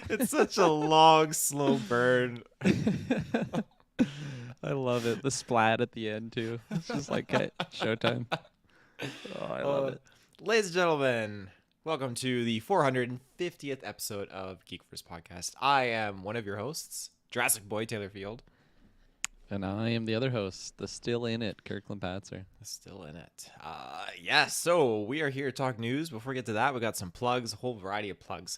It's such a long, slow burn. I love it. The splat at the end too. It's just like okay, showtime. Oh, I love Uh, it. Ladies and gentlemen, welcome to the 450th episode of GeekVerse podcast. I am one of your hosts, Jurassic Boy Taylor Field. And I am the other host, the still in it, Kirklin Patzer. Still in it. Yes, so we are here to talk news. Before we get to that, we got some plugs, a whole variety of plugs.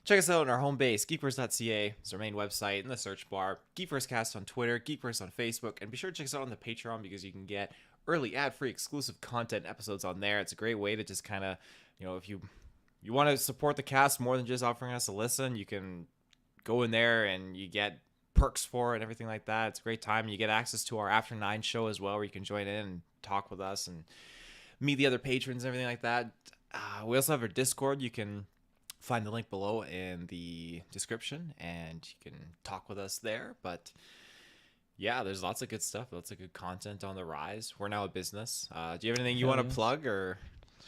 Check us out on our home base, GeekVerse.ca. It's our main website in the search bar. GeekVerseCast on Twitter, GeekVerse on Facebook, and be sure to check us out on the Patreon because you can get early ad-free exclusive content episodes on there. It's a great way to just kind of, if you want to support the cast more than just offering us a listen, you can go in there and you get perks for it and everything like that. It's a great time. You get access to our After 9 show as well, where you can join in and talk with us and meet the other patrons and everything like that. We also have our Discord. You can find the link below in the description and you can talk with us there. But yeah, there's lots of good stuff, lots of good content on the rise. We're now a business. Do you have anything you want to plug or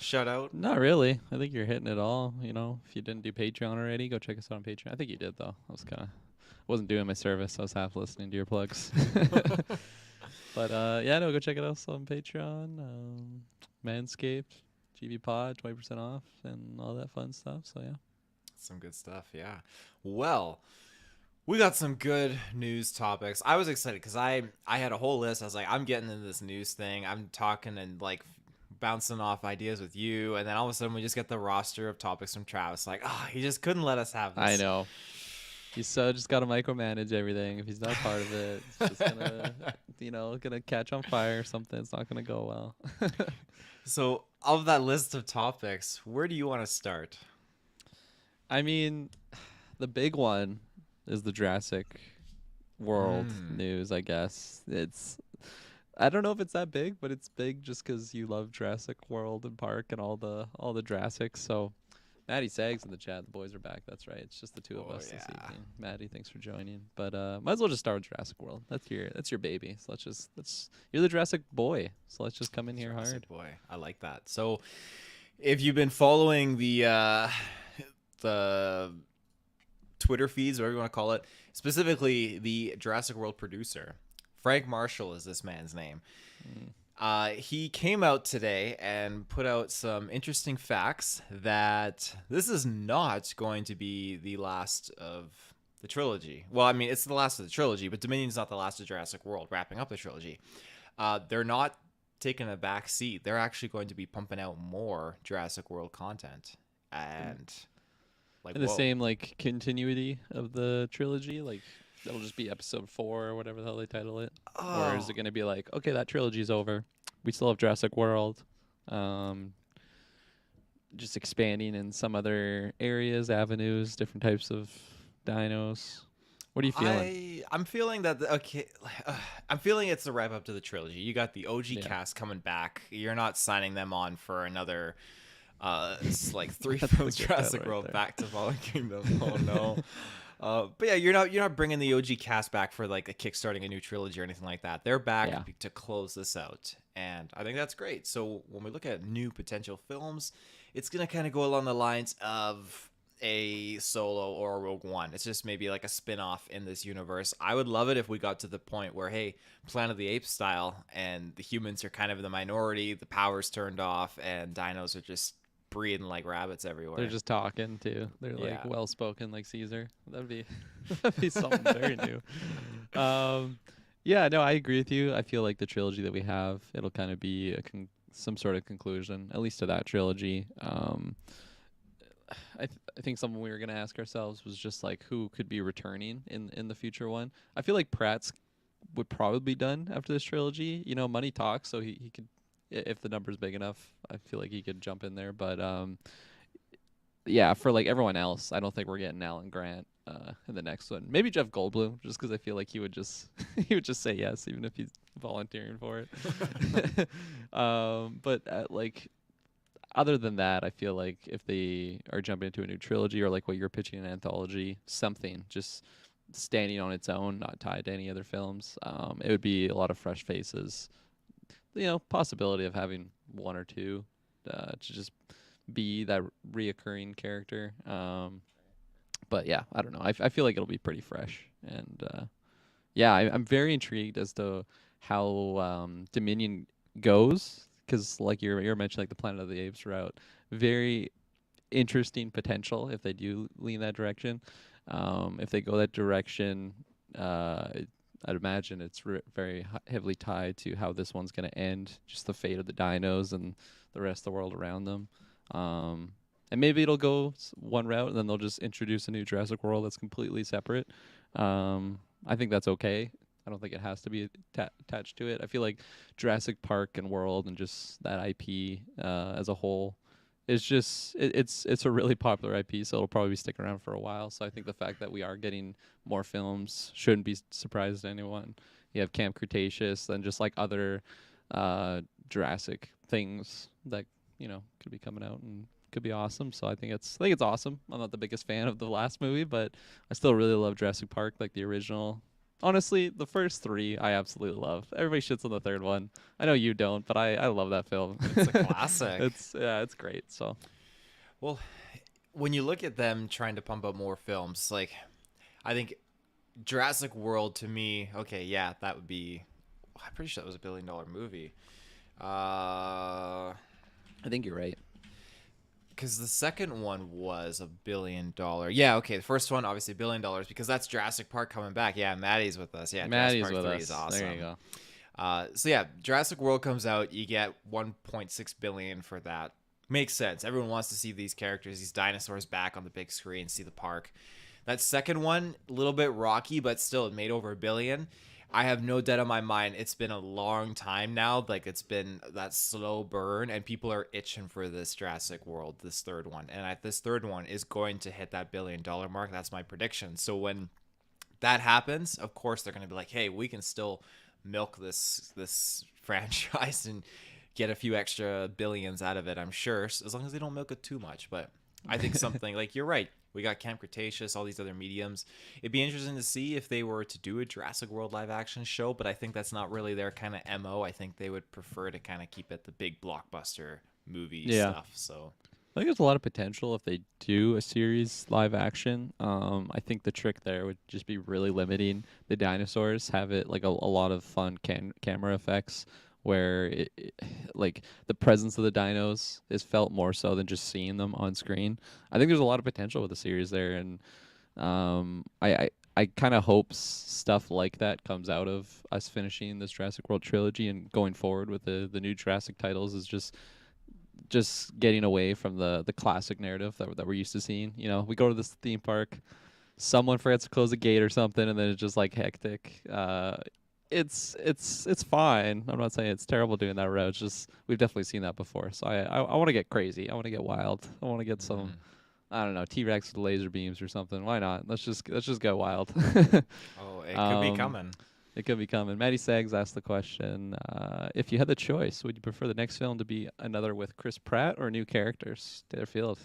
shout out? Not really. I think you're hitting it all. If you didn't do Patreon already, go check us out on Patreon. I think you did though. Wasn't doing my service. I was half listening to your plugs. But go check it out on Patreon. Manscaped, GVPOD, 20% off, and all that fun stuff. So yeah. Some good stuff, yeah. Well, we got some good news topics. I was excited because I had a whole list. I was like, I'm getting into this news thing. I'm talking and like bouncing off ideas with you, and then all of a sudden we just get the roster of topics from Travis. Like, he just couldn't let us have this. I know. He's just got to micromanage everything. If he's not part of it, it's just gonna catch on fire or something. It's not gonna go well. So, of that list of topics, where do you want to start? I mean, the big one is the Jurassic World news, I guess. I don't know if it's that big, but it's big just because you love Jurassic World and Park and all the Jurassics. So, Maddie Sags in the chat. The boys are back. That's right. It's just the two of us this evening. Maddie, thanks for joining. But might as well just start with Jurassic World. That's your baby. So you're the Jurassic boy. So let's just come in here Jurassic hard. boy, I like that. So, if you've been following the Twitter feeds, whatever you want to call it, specifically the Jurassic World producer, Frank Marshall is this man's name. He came out today and put out some interesting facts that this is not going to be the last of the trilogy. Well, I mean, it's the last of the trilogy, but Dominion's not the last of Jurassic World, wrapping up the trilogy. They're not taking a back seat. They're actually going to be pumping out more Jurassic World content. And in the same continuity of the trilogy, it'll just be episode 4 or whatever the hell they title it. Or is it going to be like, okay, that trilogy's over. We still have Jurassic World. Just expanding in some other areas, avenues, different types of dinos. What are you feeling? I'm feeling that, I'm feeling it's the wrap up to the trilogy. You got the OG cast coming back. You're not signing them on for another, it's like 3 films Jurassic World there. Back to Fallen Kingdom. Oh no. But yeah, you're not bringing the OG cast back for like a kickstarting a new trilogy or anything like that. They're back to close this out, and I think that's great. So when we look at new potential films, it's gonna kind of go along the lines of a Solo or a Rogue One. It's just maybe like a spin-off in this universe. I would love it if we got to the point where, hey, Planet of the Apes style, and the humans are kind of the minority, the power's turned off, and dinos are just breathing like rabbits everywhere. They're just talking too. They're like well spoken like Caesar. That'd be something very new. No, I agree with you. I feel like the trilogy that we have, it'll kind of be some sort of conclusion, at least to that trilogy. I think something we were gonna ask ourselves was just like who could be returning in the future one. I feel like Pratt's would probably be done after this trilogy. Money talks, so he could. If the number's big enough, I feel like he could jump in there. But for like everyone else, I don't think we're getting Alan Grant in the next one. Maybe Jeff Goldblum, just because I feel like he would just say yes, even if he's volunteering for it. Other than that, I feel like if they are jumping into a new trilogy or like what you're pitching, an anthology, something just standing on its own, not tied to any other films, it would be a lot of fresh faces. Possibility of having one or two to just be that reoccurring character. But yeah, I don't know. I feel like it'll be pretty fresh, and yeah, I'm very intrigued as to how Dominion goes, because like you're mentioning, like the Planet of the Apes route, very interesting potential if they do lean that direction. If they go that direction, I'd imagine it's very heavily tied to how this one's going to end, just the fate of the dinos and the rest of the world around them. And maybe it'll go one route, and then they'll just introduce a new Jurassic World that's completely separate. I think that's okay. I don't think it has to be attached to it. I feel like Jurassic Park and World and just that IP as a whole is just it's a really popular IP, so it'll probably be sticking around for a while. So I think the fact that we are getting more films shouldn't be surprised to anyone. You have Camp Cretaceous and just like other Jurassic things that could be coming out and could be awesome. So I think it's awesome. I'm not the biggest fan of the last movie, but I still really love Jurassic Park, like the original. Honestly, the first three I absolutely love. Everybody shits on the third one. I know you don't, but I love that film. It's a classic. It's great. So, well, when you look at them trying to pump up more films, like I think Jurassic World to me, okay, yeah, that would be. I'm pretty sure that was a $1 billion movie. I think you're right. Because the second one was $1 billion. Yeah, okay. The first one, obviously, $1 billion because that's Jurassic Park coming back. Yeah, Maddie's with us. Yeah, Maddie's Jurassic Park with 3 us. is awesome. There you go. So yeah, Jurassic World comes out. You get 1.6 billion for that. Makes sense. Everyone wants to see these characters, these dinosaurs back on the big screen, see the park. That second one, a little bit rocky, but still, it made over $1 billion. I have no doubt in my mind it's been a long time now. Like, it's been that slow burn, and people are itching for this Jurassic World, this third one. And this third one is going to hit that $1 billion mark. That's my prediction. So when that happens, of course, they're going to be like, hey, we can still milk this franchise and get a few extra billions out of it, I'm sure, as long as they don't milk it too much. But I think something like, you're right. We got Camp Cretaceous, all these other mediums. It'd be interesting to see if they were to do a Jurassic World live action show, but I think that's not really their kind of MO. I think they would prefer to kind of keep it the big blockbuster movie stuff. So I think there's a lot of potential if they do a series live action. I think the trick there would just be really limiting the dinosaurs, have it like a lot of fun camera effects where like the presence of the dinos is felt more so than just seeing them on screen. I think there's a lot of potential with the series there, and I kind of hope stuff like that comes out of us finishing this Jurassic World trilogy and going forward with the new Jurassic titles is just getting away from the classic narrative that we're used to seeing. We go to this theme park, someone forgets to close a gate or something, and then it's just like hectic. It's fine. I'm not saying it's terrible doing that route. It's just we've definitely seen that before. So I want to get crazy. I want to get wild. I want to get some, I don't know, T-Rex with laser beams or something. Why not? Let's just go wild. Oh, it could be coming. It could be coming. Maddie Sags asked the question: if you had the choice, would you prefer the next film to be another with Chris Pratt or new characters? Taylor Field.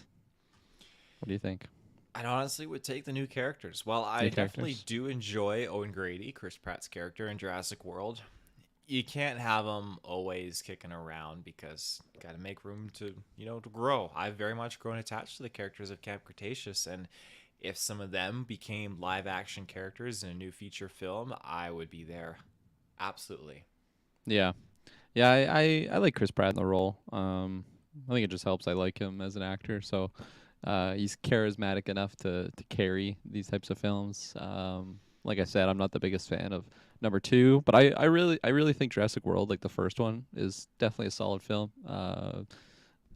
What do you think? I honestly would take the new characters. Well, I definitely do enjoy Owen Grady, Chris Pratt's character in Jurassic World. You can't have him always kicking around because you got to make room to grow. I've very much grown attached to the characters of Camp Cretaceous, and if some of them became live action characters in a new feature film, I would be there. Absolutely. Yeah. Yeah, I like Chris Pratt in the role. I think it just helps. I like him as an actor, so he's charismatic enough to carry these types of films. Like I said, I'm not the biggest fan of number 2, but I really think Jurassic World, like the first one, is definitely a solid film.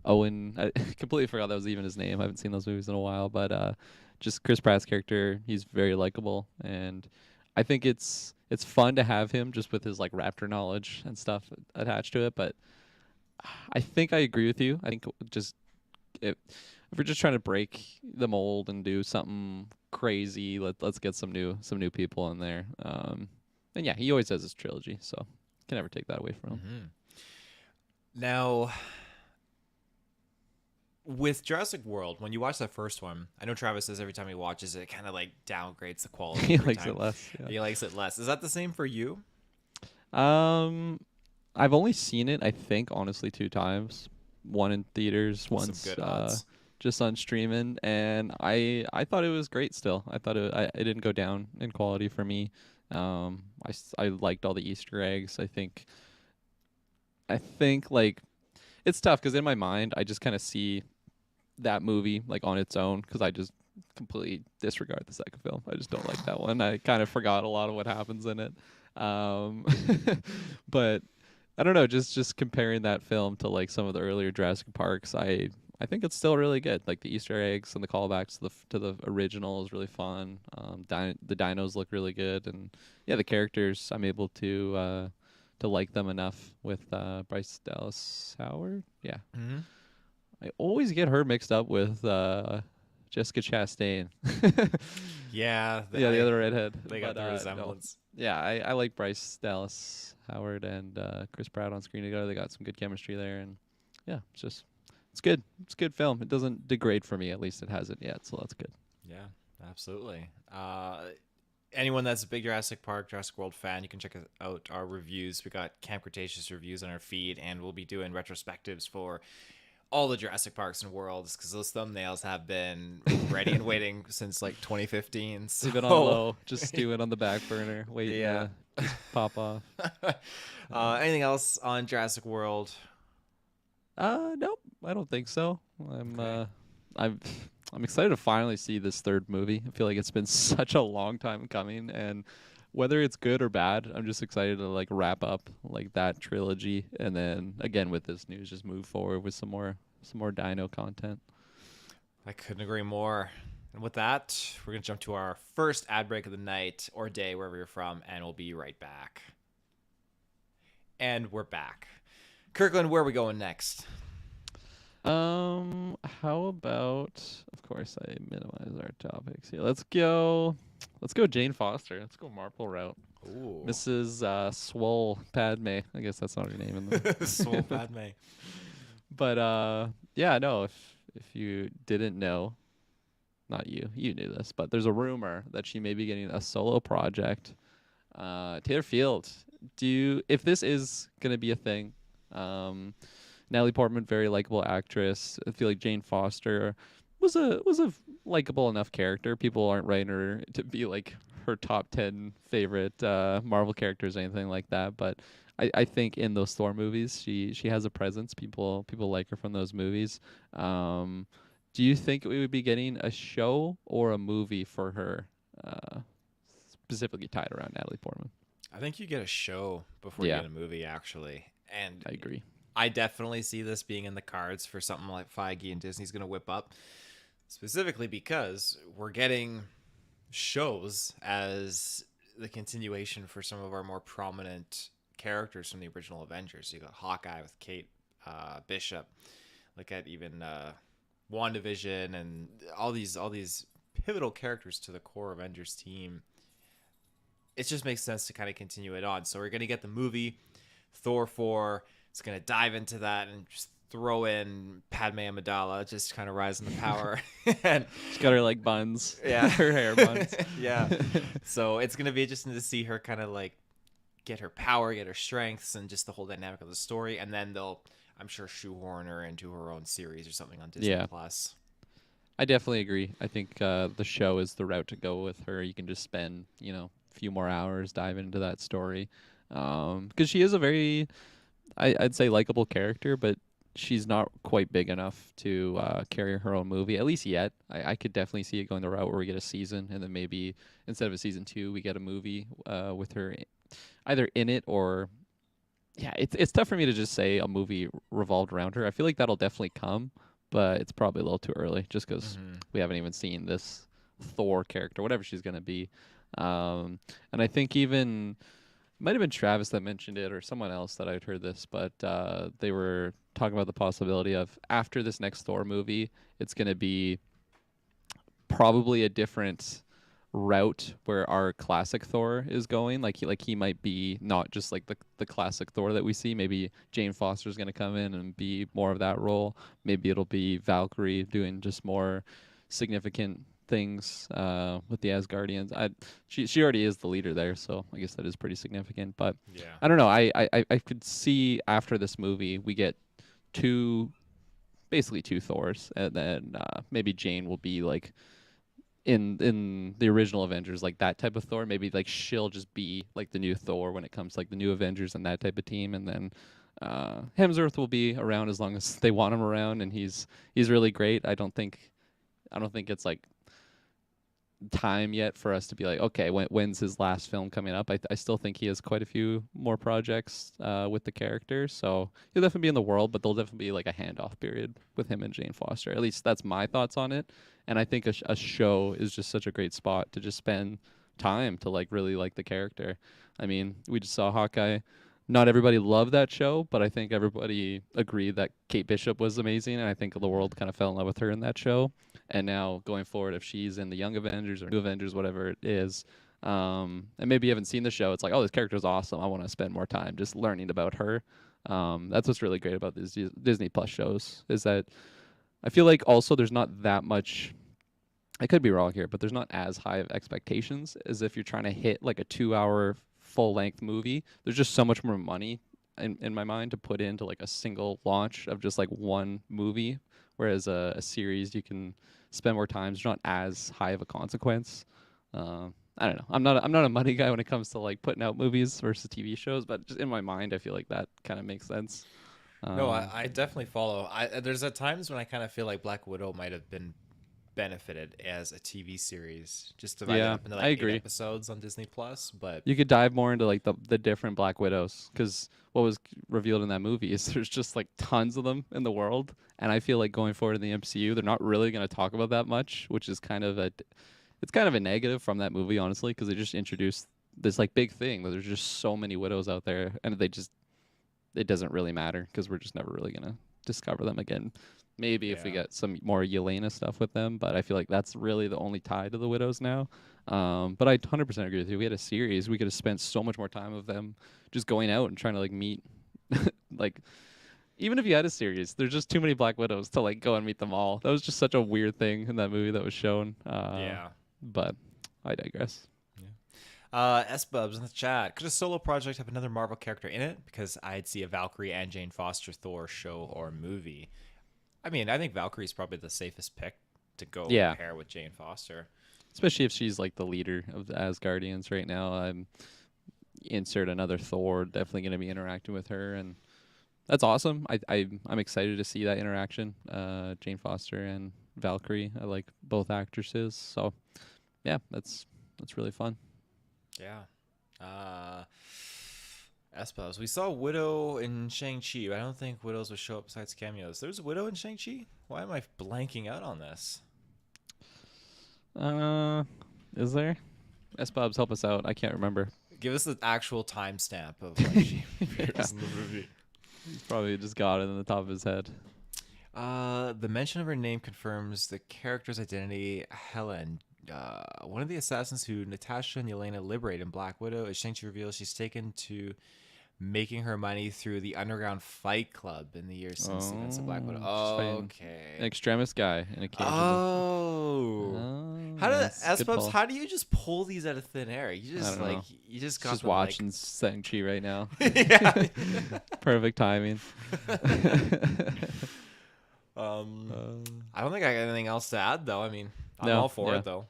Owen, I completely forgot that was even his name. I haven't seen those movies in a while, but just Chris Pratt's character, he's very likable, and I think it's fun to have him just with his like raptor knowledge and stuff attached to it. But I think I agree with you. I think just if we're just trying to break the mold and do something crazy, let's get some new people in there. And yeah, he always has his trilogy, so can never take that away from him. Mm-hmm. Now, with Jurassic World, when you watch that first one, I know Travis says every time he watches it, it kind of like downgrades the quality. He likes it less. Yeah. He likes it less. Is that the same for you? I've only seen it, I think, honestly, 2 times. One in theaters, once. Some good odds. just on streaming, and I thought it was great. Still, I thought it didn't go down in quality for me. I liked all the Easter eggs. I think like it's tough because in my mind I just kind of see that movie like on its own because I just completely disregard the second film. I just don't like that one. I kind of forgot a lot of what happens in it. Um, but I don't know. Just comparing that film to like some of the earlier Jurassic Parks, I think it's still really good. Like the Easter eggs and the callbacks to the original is really fun. The dinos look really good, and yeah, the characters I'm able to like them enough with Bryce Dallas Howard. Yeah, Mm-hmm. I always get her mixed up with Jessica Chastain. Yeah, Yeah, the other redhead. they got But, the no. resemblance. Yeah, I like Bryce Dallas Howard and Chris Pratt on screen together. They got some good chemistry there, and yeah, it's good. It's a good film. It doesn't degrade for me. At least it hasn't yet, so that's good. Yeah, absolutely. Anyone that's a big Jurassic World fan, you can check out our reviews. We got Camp Cretaceous reviews on our feed, and we'll be doing retrospectives for all the Jurassic Parks and worlds because those thumbnails have been ready and waiting since like 2015. So. Leave it on low, just stew it on the back burner, wait, Yeah. just pop off. Anything else on Jurassic World? Nope, I don't think so. Okay. I'm I'm excited to finally see this third movie. I feel like it's been such a long time coming, and whether it's good or bad, I'm just excited to like wrap up like that trilogy, and then again with this news, just move forward with some more Dino content. I couldn't agree more. And with that, we're going to jump to our first ad break of the night or day, wherever you're from, and we'll be right back. And we're back. Kirkland, where are we going next? How about? Of course, I minimize our topics here. Let's go Jane Foster. Let's go Marple route. Ooh. Mrs. Swole Padme. I guess that's not her name in the Soul Padme. But yeah, no, if you didn't know, not you, you knew this, but there's a rumor that she may be getting a solo project. Taylor Field, if this is gonna be a thing, Natalie Portman, very likable actress. I feel like Jane Foster was a likable enough character. People aren't writing her to be like her top 10 favorite Marvel characters or anything like that, but I think in those Thor movies, she has a presence. People like her from those movies. Do you think we would be getting a show or a movie for her, specifically tied around Natalie Portman? I think you get a show before you Yeah. get a movie, actually. And I agree. I definitely see this being in the cards for something like Feige and Disney's going to whip up, specifically because we're getting shows as the continuation for some of our more prominent characters from the original Avengers. You got Hawkeye with Kate Bishop. Look at even WandaVision and all these pivotal characters to the core Avengers team. It just makes sense to kind of continue it on. So we're going to get the movie Thor 4. It's going to dive into that and just throw in Padme Amidala, just kind of rise in the power. And She's got her like buns. yeah, Her hair buns. yeah. So it's going to be interesting to see her kind of like get her power, get her strengths, and just the whole dynamic of the story. And then they'll, I'm sure, shoehorn her into her own series or something on Disney Plus. I definitely agree. I think the show is the route to go with her. You can just spend, a few more hours diving into that story. Because she is a very, I'd say, likable character, but she's not quite big enough to carry her own movie, at least yet. I could definitely see it going the route where we get a season, and then maybe instead of a season 2, we get a movie with her either in it or... Yeah, it's tough for me to just say a movie revolved around her. I feel like that'll definitely come, but it's probably a little too early just because we haven't even seen this Thor character, whatever she's going to be. And I think even... It might have been Travis that mentioned it or someone else that I'd heard this, but they were talking about the possibility of after this next Thor movie, it's going to be probably a different route where our classic Thor is going. Like he might be not just like the classic Thor that we see. Maybe Jane Foster's going to come in and be more of that role. Maybe it'll be Valkyrie doing just more significant things with the Asgardians. She already is the leader there, so I guess that is pretty significant. But I don't know. I could see after this movie we get two basically 2 Thors, and then maybe Jane will be like in the original Avengers, like that type of Thor. Maybe like she'll just be like the new Thor when it comes to like the new Avengers and that type of team, and then Hemsworth will be around as long as they want him around, and he's really great. I don't think it's like time yet for us to be like, okay, when's his last film coming up? I still think he has quite a few more projects with the character, so he'll definitely be in the world, but there'll definitely be like a handoff period with him and Jane Foster. At least that's my thoughts on it, and I think a show is just such a great spot to just spend time to like really like the character. I mean, we just saw Hawkeye. Not everybody loved that show, but I think everybody agreed that Kate Bishop was amazing, and I think the world kind of fell in love with her in that show. And now going forward, if she's in the Young Avengers or New Avengers, whatever it is, and maybe you haven't seen the show, it's like, oh, this character is awesome. I want to spend more time just learning about her. That's what's really great about these Disney Plus shows, is that I feel like also there's not that much. I could be wrong here, but there's not as high of expectations as if you're trying to hit like a 2 hour full length movie. There's just so much more money in my mind to put into like a single launch of just like one movie, whereas a series you can spend more time. It's not as high of a consequence. I don't know. I'm not a money guy when it comes to like putting out movies versus TV shows, but just in my mind, I feel like that kind of makes sense. No, Um, I definitely follow. There's at times when I kind of feel like Black Widow might have been benefited as a TV series, just divided yeah, up into I like 8 agree. episodes on Disney Plus. But You could dive more into like the different Black Widows, because what was revealed in that movie is there's just like tons of them in the world, and I feel like going forward in the MCU, they're not really going to talk about that much, which is kind of a negative from that movie, honestly, because they just introduced this like big thing that there's just so many widows out there, and it doesn't really matter because we're just never really gonna discover them again. Maybe if we yeah, get some more Yelena stuff with them, but I feel like that's really the only tie to the widows now. But I 100% agree with you. We had a series, we could have spent so much more time of them just going out and trying to like meet, like even if you had a series, there's just too many Black Widows to like go and meet them all. That was just such a weird thing in that movie that was shown. yeah. But I digress. S-Bubs in the chat. Could a solo project have another Marvel character in it? Because I'd see a Valkyrie and Jane Foster Thor show or movie. I mean, I think Valkyrie's probably the safest pick to go Yeah, pair with Jane Foster. especially if she's like the leader of the Asgardians right now. I'm insert another Thor. Definitely going to be interacting with her, and that's awesome. I'm excited to see that interaction. Jane Foster and Valkyrie. I like both actresses, so yeah, that's really fun. Yeah. Uh, S-Bubs. We saw Widow in Shang-Chi. I don't think Widows would show up besides cameos. There's a Widow in Shang-Chi? Why am I blanking out on this? Uh, is there? S Bobs, help us out. I can't remember. Give us the actual timestamp of when she appears in the movie. He's probably just got it in the top of his head. The mention of her name confirms the character's identity. Helen, one of the assassins who Natasha and Yelena liberate in Black Widow, as Shang-Chi reveals she's taken to making her money through the underground fight club in the years since the events of Black Widow. She's fighting Okay. an extremist guy in a cage. Oh. How do Nice. Good S-Pubs, pull. how do you just pull these out of thin air? You I just don't like know. you just got Just them, watching Shang-Chi right now. yeah. Perfect timing. Um, I don't think I got anything else to add though. I mean, I'm No, all for yeah. it though.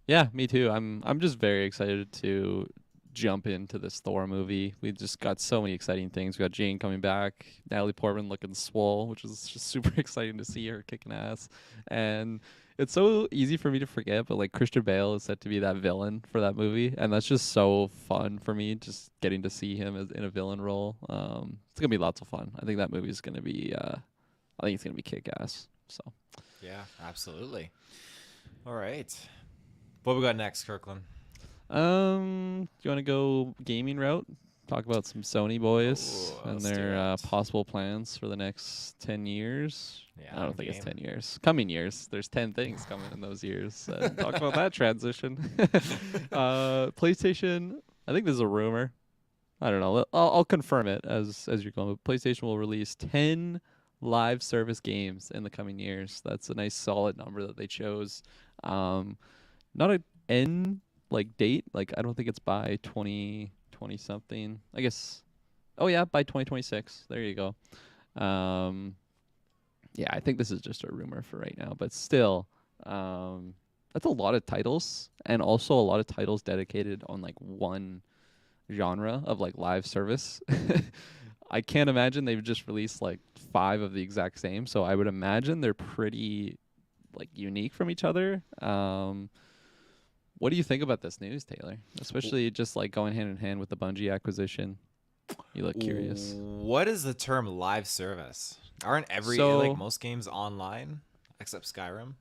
Yeah, me too. I'm just very excited to jump into this Thor movie. We just got so many exciting things. We got Jane coming back, Natalie Portman looking swole, which is just super exciting to see her kicking ass. And it's so easy for me to forget, but like Christian Bale is set to be that villain for that movie, and that's just so fun for me, just getting to see him as in a villain role. It's gonna be lots of fun. I think that movie is gonna be. I think it's gonna be kick ass. So. Yeah, absolutely. All right. What we got next, Kirkland? Do you want to go gaming route? Talk about some Sony boys Oh, and let's do their it. possible plans for the next 10 years. Yeah, I don't I'm think it's game. 10 years. Coming years. There's 10 things coming in those years. Talk about that transition. PlayStation, I think this is a rumor. I don't know. I'll confirm it as you're going. But PlayStation will release 10 live service games in the coming years. That's a nice solid number that they chose. Not a end like date. Like I don't think it's by 2020 something. I guess. Oh yeah, by 2026. There you go. Yeah, I think this is just a rumor for right now, but still, that's a lot of titles, and also a lot of titles dedicated on like one genre of like live service. I can't imagine they've just released like 5 of the exact same, so I would imagine they're pretty like unique from each other. What do you think about this news, Taylor? Especially just like going hand in hand with the Bungie acquisition. You look curious. What is the term live service? Aren't like So most games online except Skyrim?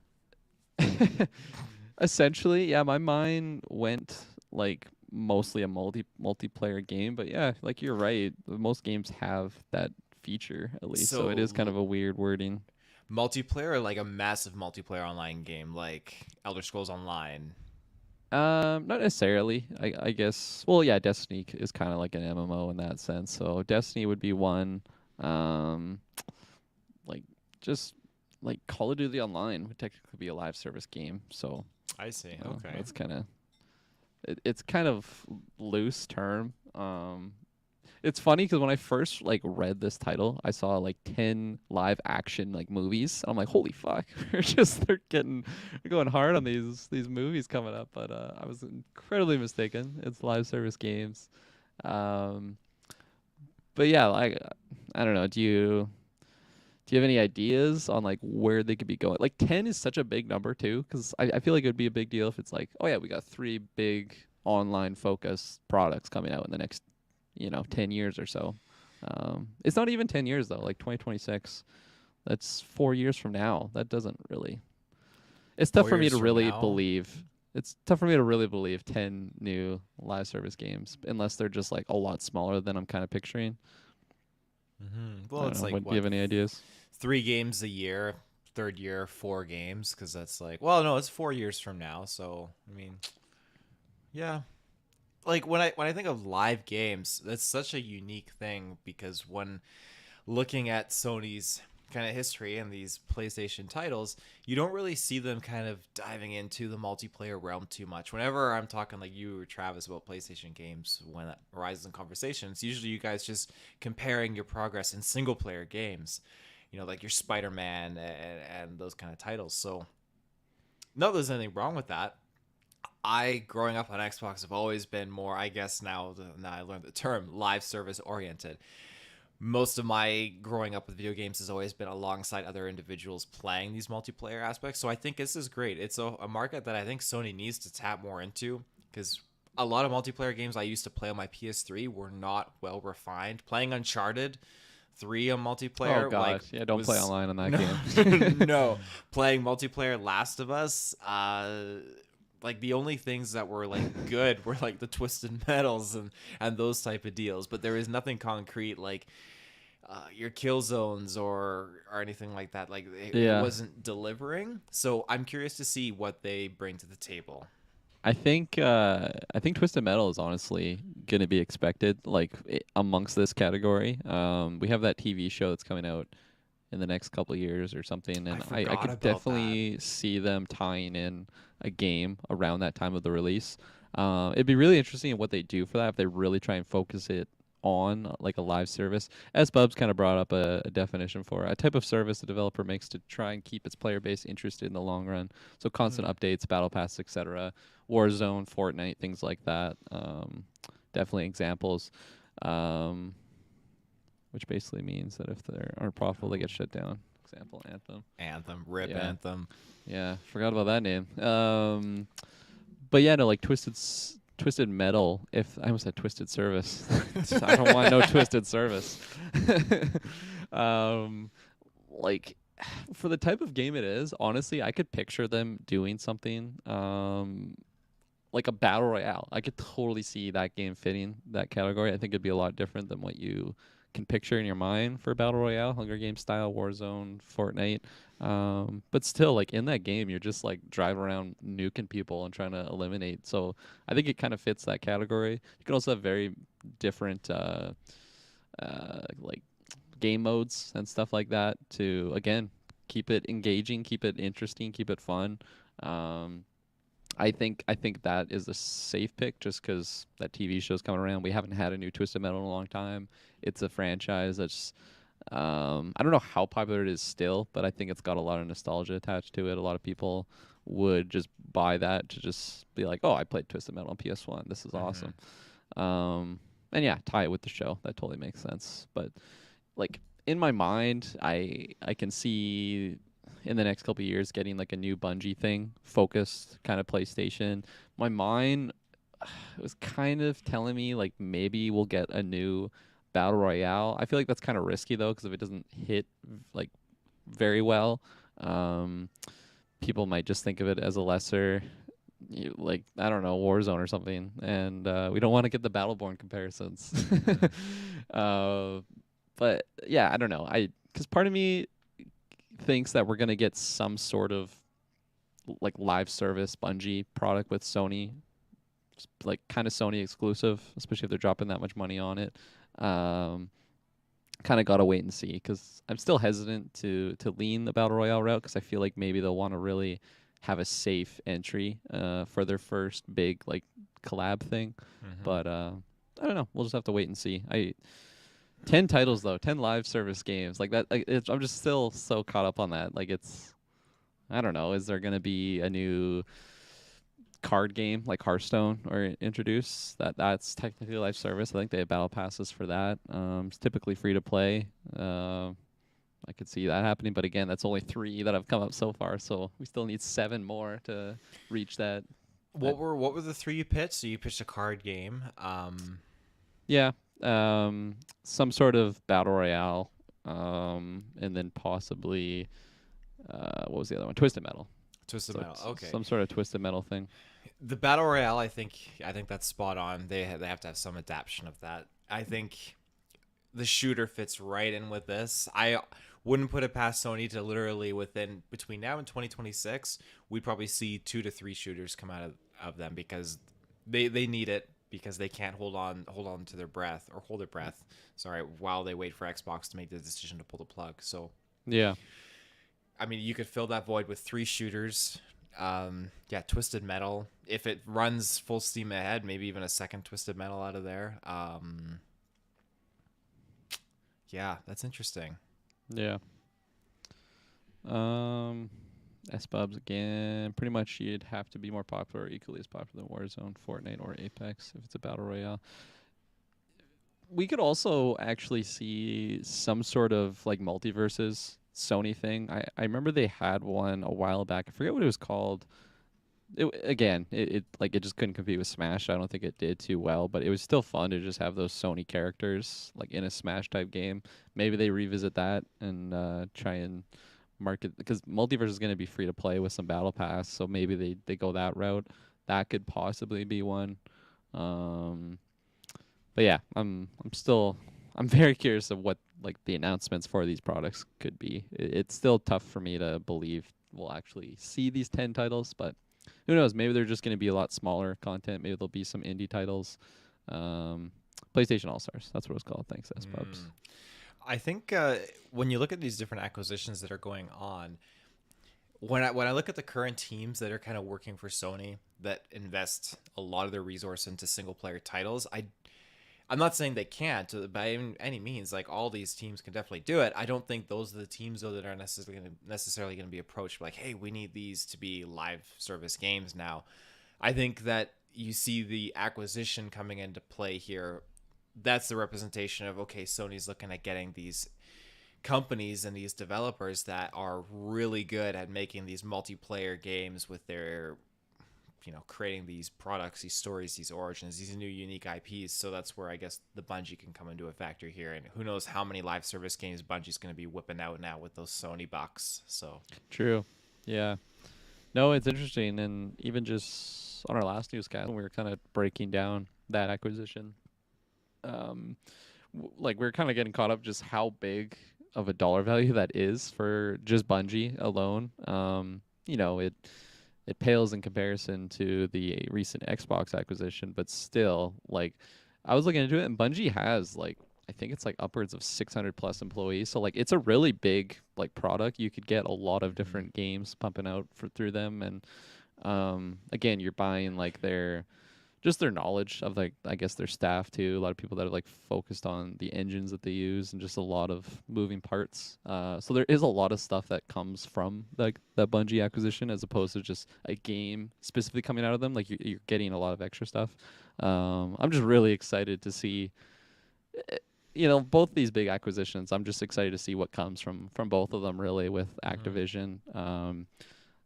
essentially, yeah, my mind went like mostly a multiplayer game, but yeah, like you're right. Most games have that feature at least, so it is kind So of a weird wording. multiplayer, or like a massive multiplayer online game like Elder Scrolls Online. Not necessarily. I guess. Well, yeah, Destiny is kind of like an MMO in that sense. So Destiny would be one. Um, like just like Call of Duty Online would technically be a live service game. So I see. Okay. that's kind of it's kind of loose term. It's funny because when I first like read this title, I saw like 10 live action like movies. And I'm like, holy fuck, they're going hard on these movies coming up. But I was incredibly mistaken. It's live service games. Um, but yeah, like I don't know. Do you have any ideas on like where they could be going? Like 10 is such a big number too, because I feel like it would be a big deal if it's like, oh yeah, we got 3 big online focused products coming out in the next 10 years or so. It's not even 10 years though, like 2026. That's 4 years from now. That doesn't really. It's tough 4 for me years to from really now. believe. It's tough for me to really believe 10 new live service games unless they're just like a lot smaller than I'm kind of picturing. I Well, don't it's know. like Do you what, have any ideas? 3 games a year. Third year, 4 games, because that's like, well, no, it's 4 years from now. So I mean, yeah. Like when I think of live games, that's such a unique thing because when looking at Sony's kind of history and these PlayStation titles, you don't really see them kind of diving into the multiplayer realm too much. Whenever I'm talking like you or Travis about PlayStation games, when that arises in conversations, usually you guys just comparing your progress in single player games, like your Spider-Man and those kind of titles. So, no, there's anything wrong with that. I, growing up on Xbox, have always been more, I guess now I learned the term, live service oriented. Most of my growing up with video games has always been alongside other individuals playing these multiplayer aspects. So I think this is great. It's a market that I think Sony needs to tap more into because a lot of multiplayer games I used to play on my PS3 were not well refined. Playing Uncharted 3 on Oh multiplayer God, yeah, don't play was online on that no, game. no. Playing multiplayer Last of Us, like the only things that were like good were like the twisted metals and those type of deals, but there is nothing concrete like your kill zones or anything like that. Like it Yeah, wasn't delivering. So I'm curious to see what they bring to the table. I think Twisted Metal is honestly gonna be expected like amongst this category. We have that TV show that's coming out in the next couple of years or something, I and I forgot could about that. definitely see them tying in a game around that time of the release. It'd be really interesting in what they do for that if they really try and focus it on like a live service. As Bubs kind of brought up a definition for a type of service the developer makes to try and keep its player base interested in the long run. So constant Mm. updates, battle pass, etc. Warzone, Fortnite, things like that. Definitely examples. Um, which basically means that if they aren't profitable, they get shut down. Example, Anthem. Anthem, rip Yeah, Anthem. yeah, forgot about that name. But yeah, no, like Twisted Metal. If I almost said Twisted Service, I don't want no Twisted Service. um, like for the type of game it is, honestly, I could picture them doing something like a battle royale. I could totally see that game fitting that category. I think it'd be a lot different than what you can picture in your mind for battle royale, Hunger Games style, Warzone, Fortnite. But still, like in that game, you're just like driving around nuking people and trying to eliminate. So I think it kind of fits that category. You can also have very different like game modes and stuff like that to again keep it engaging, keep it interesting, keep it fun. Um, I think that is a safe pick just because that TV show's coming around. We haven't had a new Twisted Metal in a long time. It's a franchise that's I don't know how popular it is still, but I think it's got a lot of nostalgia attached to it. A lot of people would just buy that to just be like, "Oh, I played Twisted Metal on PS1. This is Hmm. awesome." And yeah, tie it with the show. That totally makes sense. But like in my mind, I can see in the next couple of years getting like a new Bungie thing, focused kind of PlayStation. My mind was kind of telling me like maybe we'll get a new battle royale. I feel like that's kind of risky though, because if it doesn't hit like very well, um, people might just think of it as a lesser, like I don't know, Warzone or something, and we don't want to get the Battleborn comparisons. Hmm. uh, but yeah, I don't know. Because part of me thinks that we're gonna get some sort of like live service Bungie product with Sony, like kind of Sony exclusive, especially if they're dropping that much money on it. Um, Kind of gotta wait and see because I'm still hesitant to lean the battle royale route because I feel like maybe they'll want to really have a safe entry for their first big like collab thing. Hmm. But I don't know. We'll just have to wait and see. 10 titles though, 10 live service games like that. Like I'm just still so caught up on that. Like it's I don't know. Is there gonna be a new card game like Hearthstone or introduce that's technically live service? I think they have battle passes for that. It's typically free to play. I could see that happening, but again, that's only 3 that have come up so far, so we still need 7 more to reach that. That What were the three you pitched? So you pitched a card game. yeah, some sort of battle royale, and then possibly what was the other one? Twisted Metal. Twisted So Metal. Okay. some sort of Twisted Metal thing. The battle royale, I think that's spot on. They have to have some adaptation of that. I think the shooter fits right in with this. I wouldn't put it past Sony to literally within between now and 2026, we'd probably see 2 to 3 shooters come out of them because they need it because they can't hold on to their breath or hold their breath. Sorry, while they wait for Xbox to make the decision to pull the plug. So Yeah. I mean, you could fill that void with 3 shooters. Yeah, Twisted Metal. If it runs full steam ahead, maybe even a second Twisted Metal out of there. Yeah, that's interesting. Yeah. Um, SBUBs again. Pretty much, you'd have to be more popular or equally as popular than Warzone, Fortnite, or Apex if it's a battle royale. We could also actually see some sort of like multiverses Sony thing. I remember they had one a while back. I forget what it was called. It like it just couldn't compete with Smash. I don't think it did too well, but it was still fun to just have those Sony characters like in a Smash type game. Maybe they revisit that and try and market because multiverse is going to be free to play with some battle pass, so maybe they go that route. That could possibly be one. Um, but yeah, I'm very curious of what like the announcements for these products could be. It's still tough for me to believe we'll actually see these 10 titles, but who knows? Maybe they're just going to be a lot smaller content. Maybe there'll be some indie titles. Um, PlayStation All Stars. That's what it's called. Thanks, S Pubs. Mm. I think when you look at these different acquisitions that are going on, when I look at the current teams that are kind of working for Sony that invest a lot of their resource into single player titles, I'm not saying they can't by any means. Like all these teams can definitely do it. I don't think those are the teams though that are necessarily going to be approached like, hey, we need these to be live service games now. I think that you see the acquisition coming into play here. That's the representation of okay, Sony's looking at getting these companies and these developers that are really good at making these multiplayer games with their creating these products, these stories, these origins, these new unique IPs. So that's where I guess the Bungie can come into a factor here. And who knows how many live service games Bungie's going to be whipping out now with those Sony bucks. So True. Yeah. No, it's interesting, and even just on our last newscast, when we were kind of breaking down that acquisition, um, like we are kind of getting caught up just how big of a dollar value that is for just Bungie alone. It pales in comparison to the recent Xbox acquisition, but still, like, I was looking into it, and Bungie has like I think it's like upwards of 600 plus employees. So like it's a really big like product. You could get a lot of mhm. different games pumping out through them, and again, you're buying like their just their knowledge of like I guess their staff too. A lot of people that are like focused on the engines that they use and just a lot of moving parts. So there is a lot of stuff that comes from like that Bungie acquisition as opposed to just a game specifically coming out of them. Like you're getting a lot of extra stuff. I'm just really excited to see. Both these big acquisitions. I'm just excited to see what comes from both of them. Really, with Activision,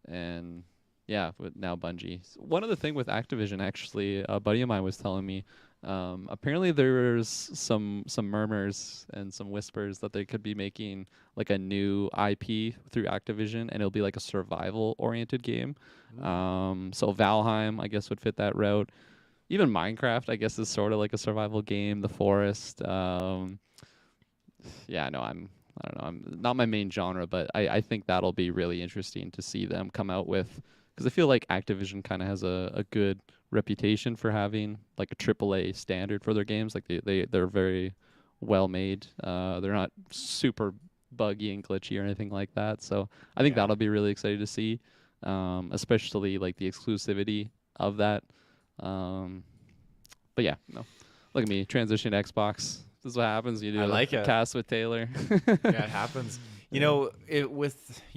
and yeah, with now Bungie. One other thing with Activision, actually, a buddy of mine was telling me, apparently there's some murmurs and some whispers that they could be making like a new IP through Activision, and it'll be like a survival-oriented game. So Valheim, I guess, would fit that route. Even Minecraft, I guess, is sort of like a survival game. The Forest. Yeah, no, I don't know. I'm not my main genre, but I think that'll be really interesting to see them come out with, because I feel like Activision kind of has a good reputation for having like a AAA standard for their games. Like they're very well made. They're not super buggy and glitchy or anything like that. So I think that'll be really exciting to see, especially like the exclusivity of that. But yeah, no. Look at me, transition to Xbox. This is what happens. You do a cast with Taylor. Yeah, it happens. You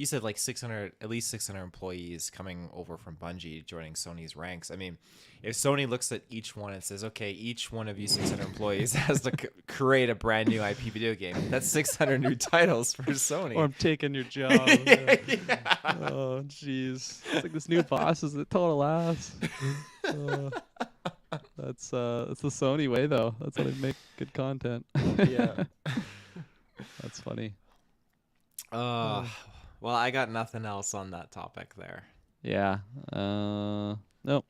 said like 600, at least 600 employees coming over from Bungie joining Sony's ranks. I mean, if Sony looks at each one and says, okay, each one of you 600 employees has to create a brand new IP video game, that's 600 new titles for Sony. Or I'm taking your job. Oh, jeez. It's like this new boss is a total ass. That's the Sony way, though. That's how they make good content. Yeah. That's funny. Well, I got nothing else on that topic there. Yeah. Nope.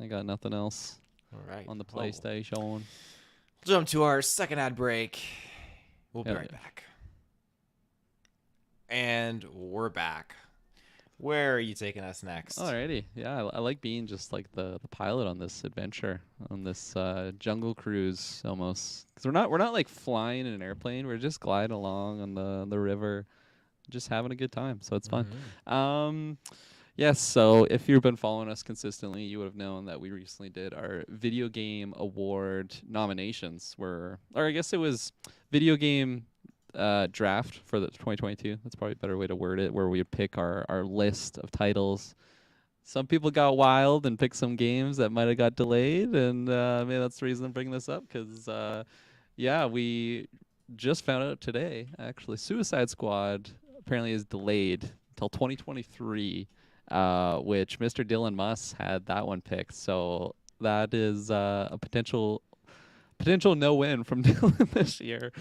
I got nothing else. All right. On the PlayStation. We'll jump to our second ad break. We'll be right back. And we're back. Where are you taking us next? Alrighty. Yeah, I like being just like the pilot on this adventure, on this jungle cruise almost. Because we're not like flying in an airplane. We're just gliding along on the river, just having a good time. So it's fun. Yes, so if you've been following us consistently, you would have known that we recently did our Video Game Award nominations. Or I guess it was Video Game draft for the 2022. That's probably a better way to word it, where we would pick our list of titles. Some people got wild and picked some games that might have got delayed, and maybe that's the reason I'm bringing this up, because we just found out today, actually, Suicide Squad apparently is delayed until 2023, which Mr. Dylan Muss had that one picked. So that is a potential no-win from Dylan this year.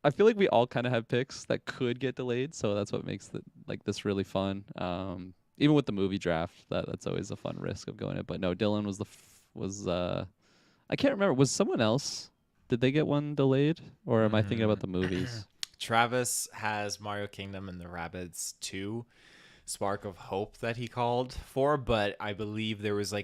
I feel like we all kind of have picks that could get delayed, so that's what makes this really fun. Even with the movie draft, that's always a fun risk of going it. But no, Dylan was I can't remember. Was someone else? Did they get one delayed, or am I thinking about the movies? Travis has Mario Kingdom and the Rabbids 2 Spark of Hope that he called for, but I believe there was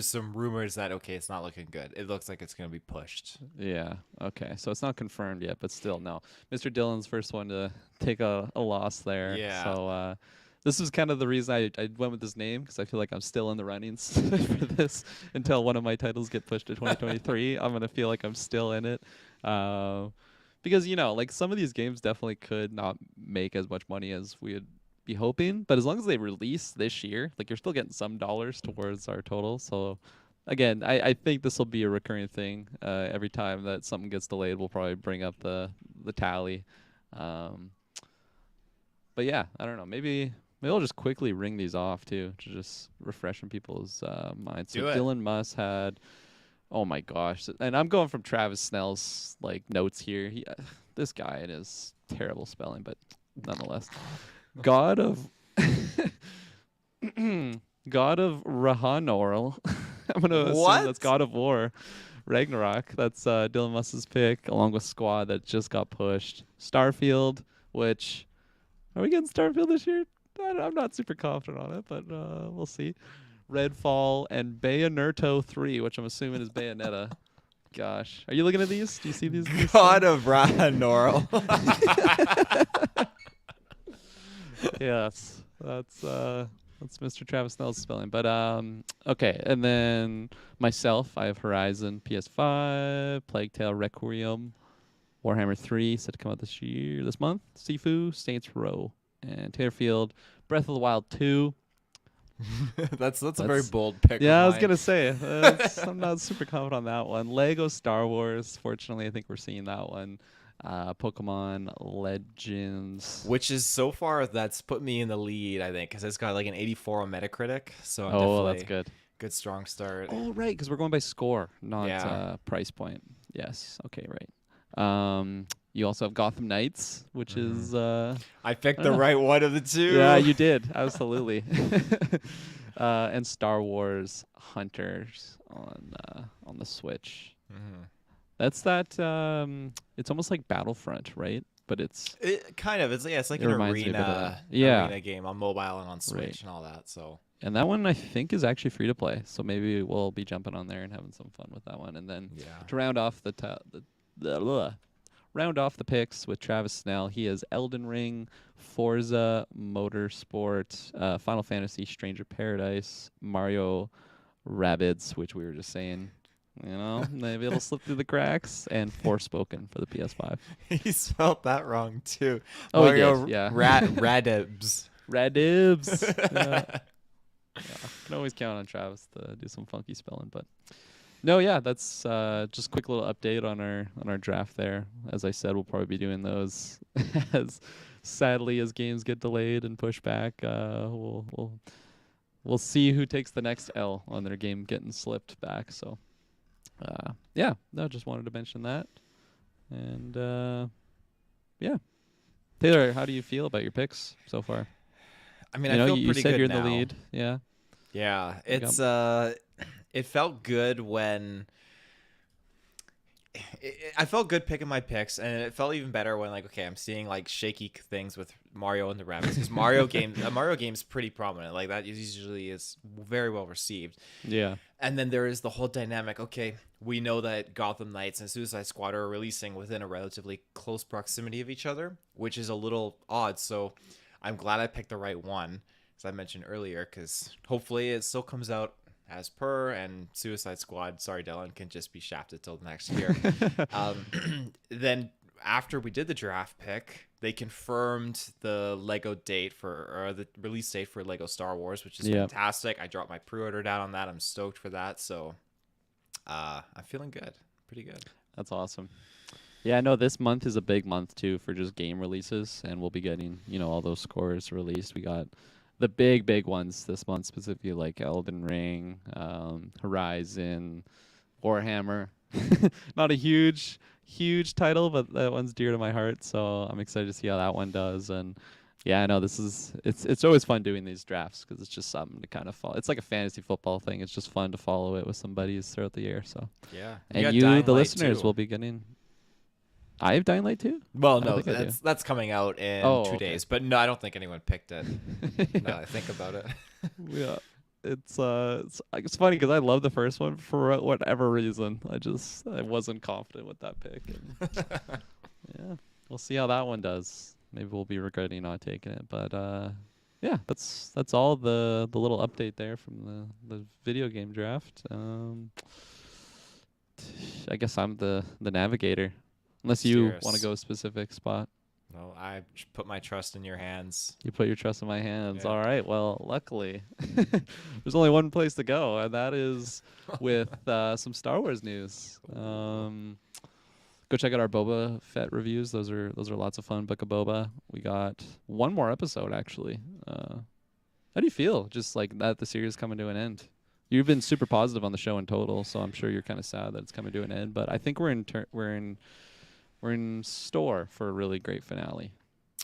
some rumors that, okay, it's not looking good. It looks like it's going to be pushed. Yeah. Okay. So it's not confirmed yet, but still, no. Mr. Dillon's first one to take a loss there. Yeah. So this is kind of the reason I went with this name, because I feel like I'm still in the runnings for this until one of my titles get pushed to 2023. I'm going to feel like I'm still in it. Because, like some of these games definitely could not make as much money as we would be hoping, but as long as they release this year, like you're still getting some dollars towards our total. So again, I think this will be a recurring thing. Every time that something gets delayed, we'll probably bring up the tally. But yeah, I don't know. Maybe I'll just quickly ring these off too, to just refresh in people's minds. So Dylan Muss had, oh my gosh, and I'm going from Travis Snell's notes here. This guy and his terrible spelling, but nonetheless. God of Rahanorl. I'm gonna assume that's God of War. Ragnarok. That's Dylan Muss's pick, along with Squad that just got pushed. Starfield, which are we getting Starfield this year? I'm not super confident on it, but we'll see. Redfall and Bayonetta 3, which I'm assuming is Bayonetta. Gosh, are you looking at these? Do you see these? God of Rahanorl. Yes, that's That's Mr. Travis Snell's spelling. But okay, and then myself, I have Horizon PS5, Plague Tale Requiem, Warhammer 3 set to come out this month, Sifu, Saints Row, and Taylorfield, Breath of the Wild 2. That's a very bold pick. Yeah, of I was mine. gonna say I'm not super confident on that one. Lego Star Wars. Fortunately, I think we're seeing that one. Pokemon Legends. Which is so far that's put me in the lead, I think, because it's got like an 84 on Metacritic. So I'm Oh, definitely that's good. good strong start. Oh, right, because we're going by score, not Yeah. price point. Yes. Okay, right. You also have Gotham Knights, which is I picked the right one of the two. yeah, you did absolutely. And Star Wars Hunters on the Switch. Mhm. That's that. It's almost like Battlefront, right? But it's It kind of. It's like It an reminds me a bit of that. arena game on mobile and on Switch Right. and all that. So and that one I think is actually free to play. So maybe we'll be jumping on there and having some fun with that one. And then yeah. to round off round off the picks with Travis Snell, he has Elden Ring, Forza Motorsport, Final Fantasy, Stranger Paradise, Mario Rabbids, which we were just saying, maybe it'll slip through the cracks, and Forspoken for the PS5. He spelled that wrong too. Oh, Mario he did, yeah. Radibs. Radibs. Yeah. Can always count on Travis to do some funky spelling, but no, yeah, that's just quick little update on our draft there. As I said, we'll probably be doing those as sadly as games get delayed and pushed back. We'll see who takes the next L on their game getting slipped back. So yeah, no, just wanted to mention that. And yeah, Taylor, how do you feel about your picks so far? I mean, I feel you pretty said good you're now. in the lead. Yeah. Yeah, it's it felt good when I felt good picking my picks, and it felt even better when like, okay, I'm seeing like shaky things with Mario and the Rabbids, because Mario game's pretty prominent. Like that usually is very well received. Yeah. And then there is the whole dynamic. Okay, we know that Gotham Knights and Suicide Squad are releasing within a relatively close proximity of each other, which is a little odd. So I'm glad I picked the right one, as I mentioned earlier, because hopefully it still comes out as per, and Suicide Squad, sorry Dylan, can just be shafted till next year. Then after we did the draft pick, they confirmed the the release date for Lego Star Wars, which is fantastic. I dropped my pre-order down on that. I'm stoked for that. So I'm feeling good, pretty good. That's awesome. Yeah, I know this month is a big month too for just game releases, and we'll be getting all those scores released. We got the big ones this month, specifically like Elden Ring, Horizon, Warhammer. Not a huge title, but that one's dear to my heart, so I'm excited to see how that one does. And yeah, I know it's always fun doing these drafts because it's just something to kind of follow. It's like a fantasy football thing. It's just fun to follow it with some buddies throughout the year. So yeah, and you, the listeners, will be getting. I have Dying Light too? Well, no, that's coming out in 2 days. Okay. But no, I don't think anyone picked it. Now I think about it. Yeah, it's funny because I love the first one for whatever reason. I wasn't confident with that pick. And yeah, we'll see how that one does. Maybe we'll be regretting not taking it. But yeah, that's all the little update there from the video game draft. I guess I'm the navigator. Unless you want to go a specific spot. No, I put my trust in your hands. You put your trust in my hands. Yeah. All right. Well, luckily, there's only one place to go, and that is with some Star Wars news. Go check out our Boba Fett reviews. Those are lots of fun. Book of Boba. We got one more episode actually. How do you feel? Just like that the series is coming to an end. You've been super positive on the show in total, so I'm sure you're kind of sad that it's coming to an end. But I think we're in store for a really great finale.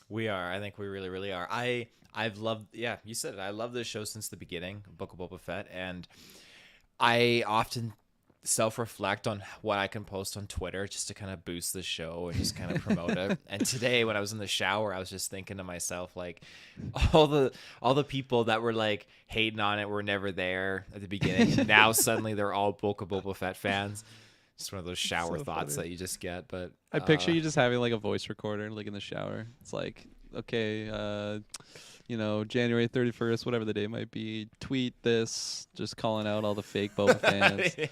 We are. I think we really, really are. I've loved. Yeah, you said it. I love this show since the beginning, Book of Boba Fett, and I often self-reflect on what I can post on Twitter just to kind of boost the show and just kind of promote it. And today, when I was in the shower, I was just thinking to myself, like, all the people that were like hating on it were never there at the beginning. And now suddenly they're all Book of Boba Fett fans. Just one of those shower thoughts that you just get. But I picture you just having like a voice recorder like in the shower. It's like, okay, January 31st, whatever the day might be, tweet this, just calling out all the fake Boba fans. Yeah.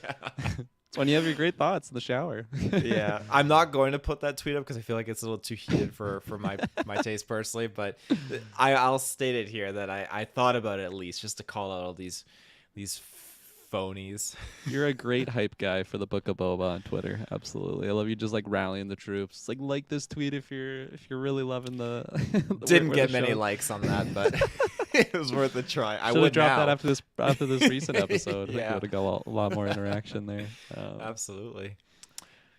It's when you have your great thoughts in the shower. Yeah, I'm not going to put that tweet up because I feel like it's a little too heated for my taste personally. But I'll state it here that I thought about it at least just to call out all these phonies. You're a great hype guy for the Book of Boba on Twitter. Absolutely, I love you just like rallying the troops. Like this tweet if you're really loving the. Didn't get many likes on that, but it was worth a try. I would drop now. that after this recent episode. Yeah. I would have got a lot more interaction there. Absolutely.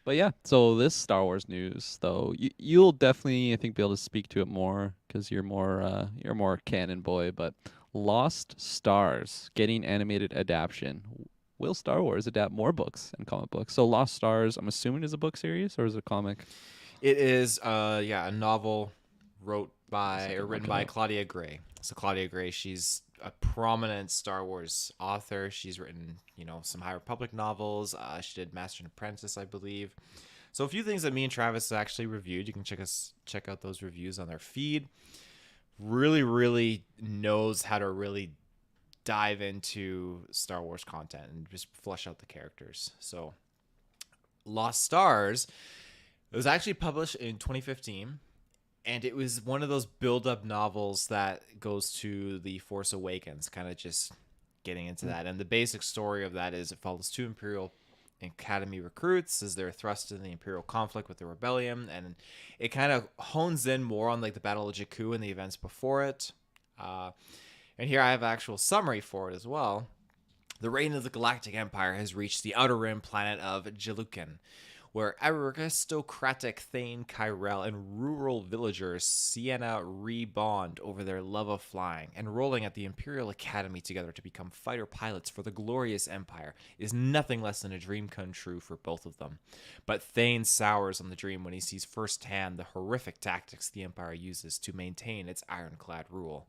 But yeah, so this Star Wars news, though, you'll definitely, I think, be able to speak to it more because you're more canon boy. But Lost Stars getting animated adaptation. Will Star Wars adapt more books and comic books? So Lost Stars, I'm assuming, is a book series or is it a comic? It is, a novel written by Claudia Gray. So Claudia Gray, she's a prominent Star Wars author. She's written, some High Republic novels. She did Master and Apprentice, I believe. So a few things that me and Travis actually reviewed. You can check out those reviews on their feed. Really, really knows how to really dive into Star Wars content and just flesh out the characters. So Lost Stars, it was actually published in 2015. And it was one of those build-up novels that goes to The Force Awakens, kind of just getting into that. And the basic story of that is it follows two Imperial Academy recruits as they're thrust in the Imperial conflict with the rebellion. And it kind of hones in more on like the Battle of Jakku and the events before it. And here I have an actual summary for it as well. The reign of the Galactic Empire has reached the outer rim planet of Jelucan, where aristocratic Thane Kyrell and rural villagers Sienna rebond over their love of flying, enrolling at the Imperial Academy together to become fighter pilots for the glorious Empire is nothing less than a dream come true for both of them. But Thane sours on the dream when he sees firsthand the horrific tactics the Empire uses to maintain its ironclad rule.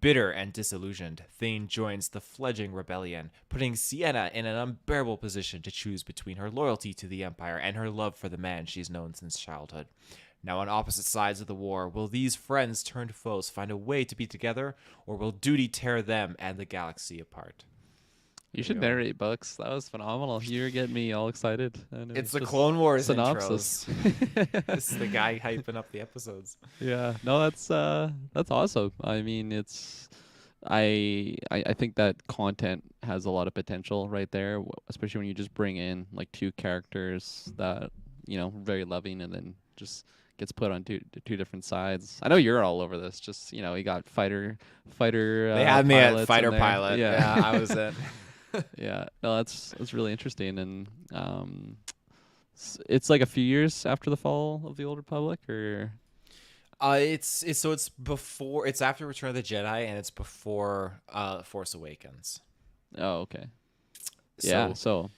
Bitter and disillusioned, Thane joins the fledgling rebellion, putting Sienna in an unbearable position to choose between her loyalty to the Empire and her love for the man she's known since childhood. Now on opposite sides of the war, will these friends turned foes find a way to be together, or will duty tear them and the galaxy apart? You should narrate books. That was phenomenal. You're getting me all excited. And it's the Clone Wars synopsis. This is the guy hyping up the episodes. Yeah, no, that's awesome. I mean, I think that content has a lot of potential right there, especially when you just bring in like two characters that very loving, and then just gets put on two different sides. I know you're all over this. Just you got fighter. They had me at fighter pilot. Yeah, I was in. Yeah, no, that's really interesting, and it's like a few years after the fall of the Old Republic, or it's after Return of the Jedi, and it's before Force Awakens. Oh, okay. Yeah, so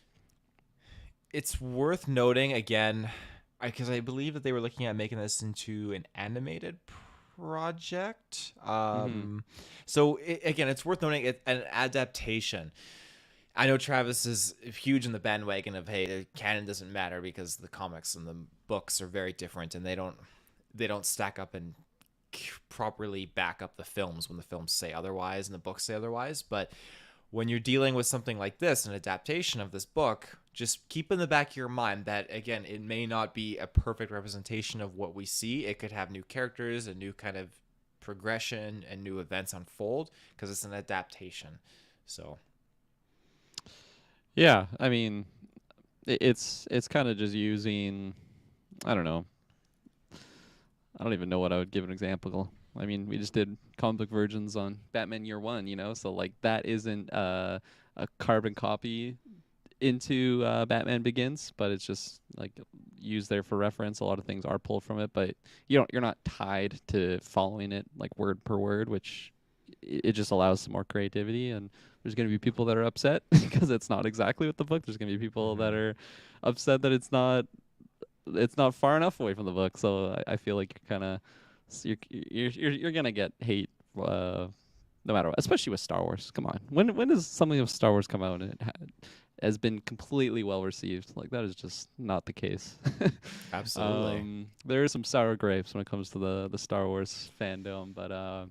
it's worth noting again, because I believe that they were looking at making this into an animated project. So again, it's worth noting an adaptation. I know Travis is huge in the bandwagon of, hey, the canon doesn't matter because the comics and the books are very different, and they don't stack up and properly back up the films when the films say otherwise and the books say otherwise. But when you're dealing with something like this, an adaptation of this book, just keep in the back of your mind that, again, it may not be a perfect representation of what we see. It could have new characters, a new kind of progression, and new events unfold because it's an adaptation. So yeah, I mean, it's kind of just using, I don't know. I don't even know what I would give an example. I mean, we just did comic book versions on Batman Year One, so like that isn't a carbon copy into Batman Begins, but it's just like used there for reference. A lot of things are pulled from it, but you're not tied to following it like word per word, which it just allows some more creativity. And there's going to be people that are upset because it's not exactly what the book. There's going to be people that are upset that it's not far enough away from the book. So I feel like you're kind of you're going to get hate no matter what, especially with Star Wars. Come on. When does something of Star Wars come out and it has been completely well received? Like, that is just not the case. Absolutely. There are some sour grapes when it comes to the Star Wars fandom, but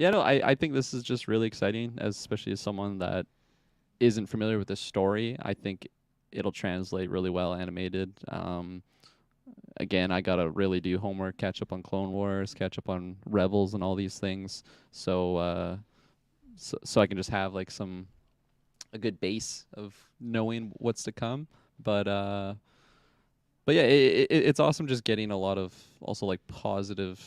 Yeah, no, I think this is just really exciting, as especially as someone that isn't familiar with the story. I think it'll translate really well animated. Again, I gotta really do homework, catch up on Clone Wars, catch up on Rebels, and all these things. So I can just have like some a good base of knowing what's to come. But uh, but yeah, it's awesome just getting a lot of also like positive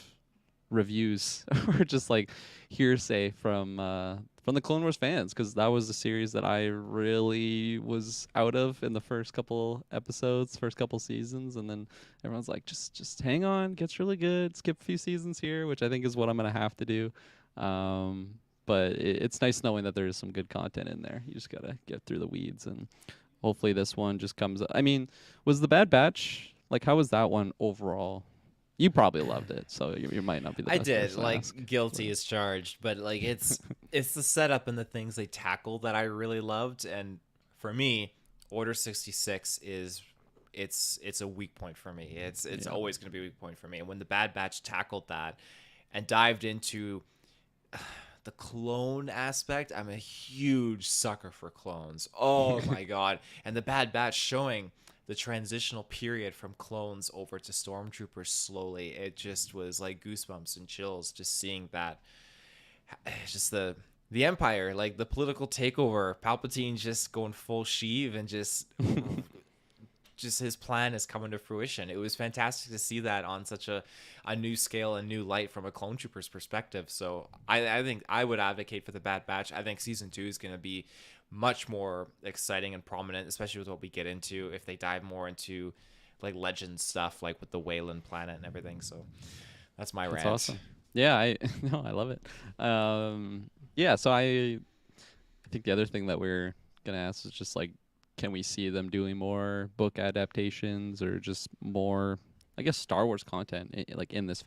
reviews or just like hearsay from the Clone Wars fans, because that was the series that I really was out of in the first couple episodes, first couple seasons, and then everyone's like, just hang on, gets really good, skip a few seasons here, which I think is what I'm gonna have to do. But it's nice knowing that there's some good content in there. You just gotta get through the weeds, and hopefully this one just comes. I mean, was the Bad Batch like? How was that one overall? You probably loved it, so you might not be the I best did. person to ask. Like, guilty But is charged, but like it's the setup and the things they tackle that I really loved. And for me, Order 66 is it's a weak point for me. It's yeah, always going to be a weak point for me. And when the Bad Batch tackled that and dived into the clone aspect, I'm a huge sucker for clones. Oh my god. And the Bad Batch showing the transitional period from clones over to stormtroopers slowly, it just was like goosebumps and chills just seeing that. Just the empire, like the political takeover, Palpatine just going full sheev and just his plan is coming to fruition. It was fantastic to see that on such a new scale and new light from a clone troopers perspective. So I think I would advocate for the Bad Batch. I think season 2 is going to be much more exciting and prominent, especially with what we get into if they dive more into like legend stuff, like with the Wayland planet and everything. So that's my that's rant. awesome. Yeah, I no, I love it. Yeah, so I think the other thing that we're gonna ask is just like, can we see them doing more book adaptations or just more, I guess, Star Wars content, like in this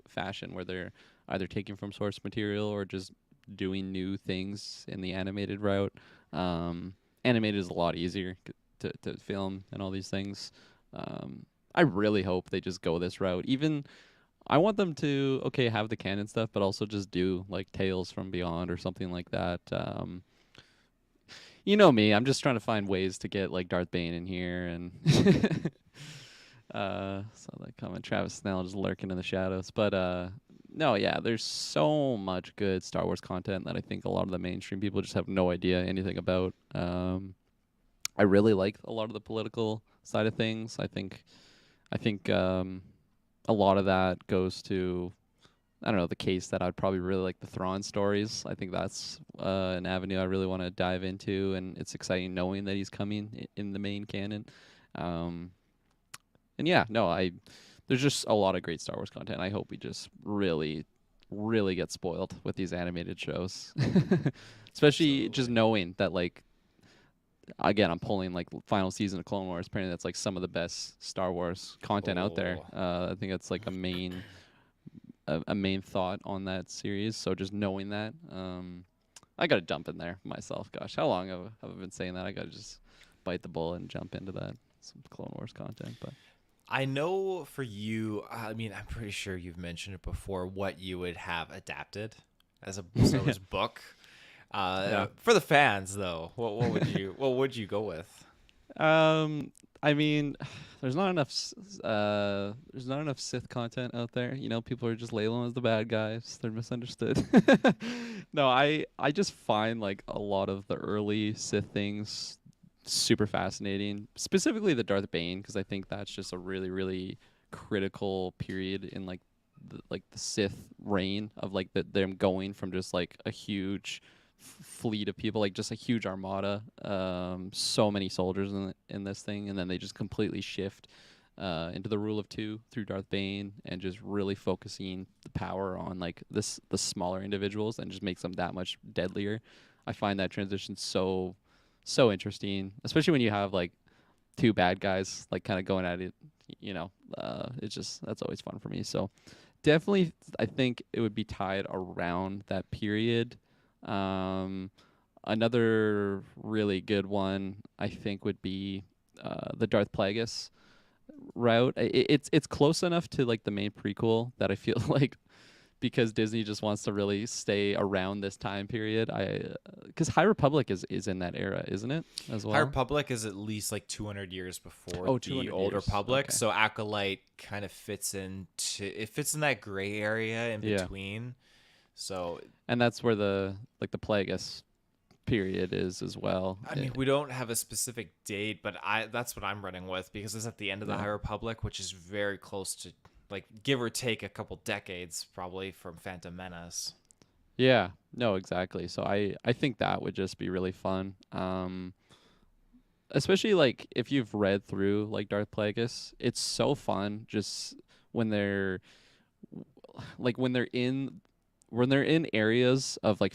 fashion where they're either taking from source material or just doing new things in the animated route. Animated is a lot easier to film and all these things. I really hope they just go this route. Even I want them to okay have the canon stuff, but also just do like Tales from Beyond or something like that. You know me, I'm just trying to find ways to get like Darth Bane in here, and so like comment Travis Snell just lurking in the shadows. But no, yeah, there's so much good Star Wars content that I think a lot of the mainstream people just have no idea anything about. I really like a lot of the political side of things. I think a lot of that goes to, I don't know, the case that I'd probably really like the Thrawn stories. I think that's an avenue I really want to dive into, and it's exciting knowing that he's coming in the main canon. Um, and yeah, no, there's just a lot of great Star Wars content. I hope we just really, really get spoiled with these animated shows, especially just Absolutely. knowing that like again, I'm pulling like final season of Clone Wars. Apparently, that's like some of the best Star Wars content out there. Oh, I think that's like a main thought on that series. So just knowing that, I got to jump in there myself. Gosh, how long have I been saying that? I got to just bite the bullet and jump into that some Clone Wars content. But I know for you, I mean, I'm pretty sure you've mentioned it before, what you would have adapted as a Star Wars book. yeah, For the fans, though, what would you go with? I mean, there's not enough Sith content out there. You know, people are just labeling as the bad guys. They're misunderstood. No, I just find like a lot of the early Sith things super fascinating. Specifically the Darth Bane, because I think that's just a really really critical period in like the Sith reign of like them going from just like a huge fleet of people, like just a huge armada, so many soldiers in this thing, and then they just completely shift into the rule of two through Darth Bane, and just really focusing the power on like the smaller individuals, and just makes them that much deadlier. I find that transition so interesting, especially when you have like two bad guys like kind of going at it. You know, it's just that's always fun for me. So definitely, I think it would be tied around that period. um, Another really good one I think would be the Darth Plagueis route. It's close enough to like the main prequel that I feel like because Disney just wants to really stay around this time period. Because High Republic is in that era, isn't it, as High well? Republic is at least like 200 years before Oh, the 200 Old years. Republic, Okay. so Acolyte kind of fits in that gray area in Yeah. between. So And that's where the the Plagueis period is as well. I mean, we don't have a specific date, but I that's what I'm running with because it's at the end of the Yeah. High Republic, which is very close to like give or take a couple decades probably from Phantom Menace. Yeah. No, exactly. So I think that would just be really fun. Especially like if you've read through like Darth Plagueis, it's so fun just when they're when they're in areas of like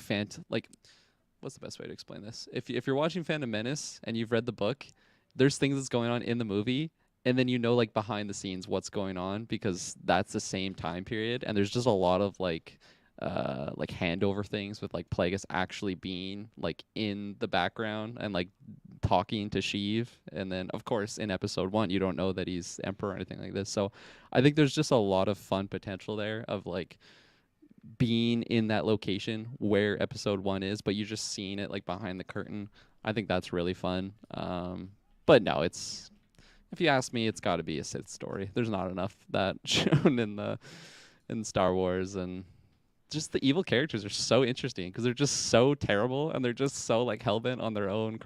what's the best way to explain this? If you're watching Phantom Menace and you've read the book, there's things that's going on in the movie, and then you know like behind the scenes what's going on because that's the same time period, and there's just a lot of like handover things with like Plagueis actually being like in the background and like talking to Sheev, and then of course in episode 1 you don't know that he's emperor or anything like this. So I think there's just a lot of fun potential there of like being in that location where episode 1 is, but you're just seeing it like behind the curtain. I think that's really fun. But no, it's if you ask me, it's got to be a Sith story. There's not enough that shown in Star Wars, and just the evil characters are so interesting because they're just so terrible and they're just so like hellbent on their own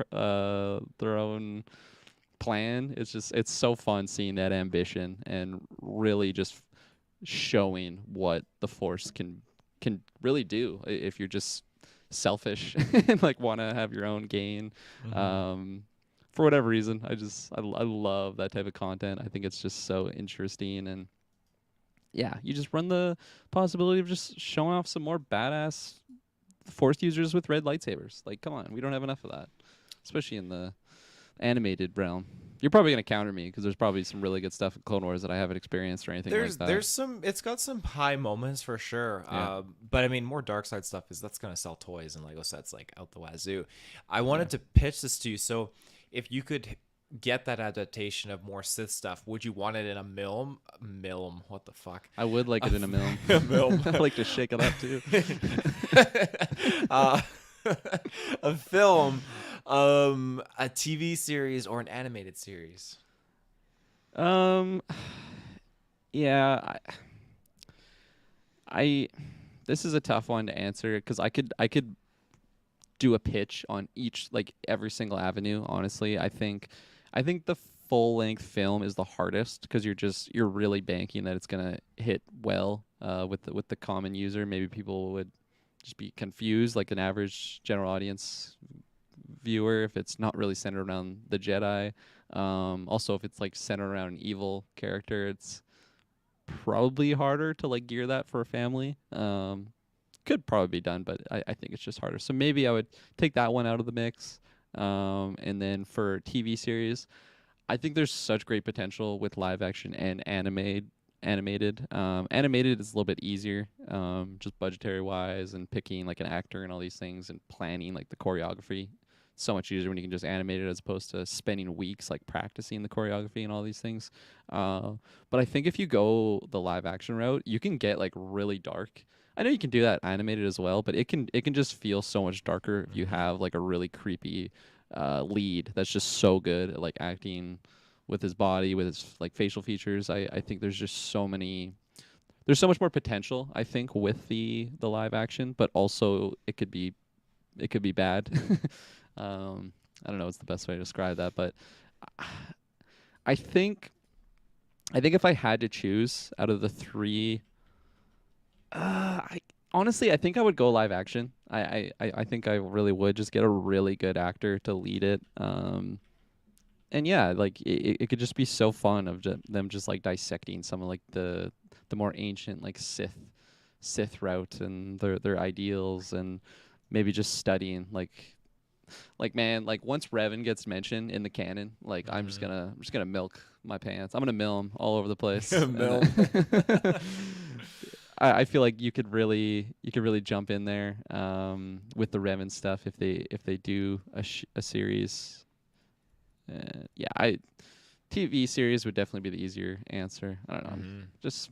plan. It's so fun seeing that ambition and really just showing what the Force can really do if you're just selfish and like want to have your own gain. For whatever reason, I love that type of content. I think it's just so interesting, and yeah, you just run the possibility of just showing off some more badass Force users with red lightsabers. Like, come on, we don't have enough of that, especially in the animated realm. You're probably gonna counter me because there's probably some really good stuff in Clone Wars that I haven't experienced or anything like that. There's some it's got some high moments for sure. Yeah. But I mean more dark side stuff is that's gonna sell toys and Lego sets like out the wazoo. I Yeah. wanted to pitch this to you. So if you could get that adaptation of more Sith stuff, would you want it in a milm? What the fuck? I would like it in a film. A milm. I like to shake it up too. uh, a film, a TV series or an animated series? Um, yeah, I this is a tough one to answer because I could do a pitch on each like every single avenue. Honestly, I think the full length film is the hardest because you're really banking that it's gonna hit well with the common user. Maybe people would just be confused, like an average general audience viewer, if it's not really centered around the Jedi. Also, if it's like centered around an evil character, it's probably harder to like gear that for a family. Could probably be done, but I think it's just harder. So maybe I would take that one out of the mix. And then for TV series, I think there's such great potential with live action and animated. Animated is a little bit easier, just budgetary wise and picking like an actor and all these things and planning like the choreography. So much easier when you can just animate it as opposed to spending weeks like practicing the choreography and all these things. But I think if you go the live action route, you can get like really dark. I know you can do that animated as well, but it can just feel so much darker if you have like a really creepy lead that's just so good at like acting with his body, with his like facial features. I think there's so much more potential, I think, with the live action, but also it could be bad. I don't know what's the best way to describe that, but I think if I had to choose out of the three, I honestly I think I would go live action. I think I really would just get a really good actor to lead it. And yeah, like it could just be so fun of them just like dissecting some of like the more ancient like Sith route and their ideals, and maybe just studying like man, like once Revan gets mentioned in the canon, like I'm just gonna milk my pants. I'm gonna mill him all over the place. Mill. I feel like you could really jump in there with the Revan stuff if they do a series. Yeah, TV series would definitely be the easier answer. I don't know, just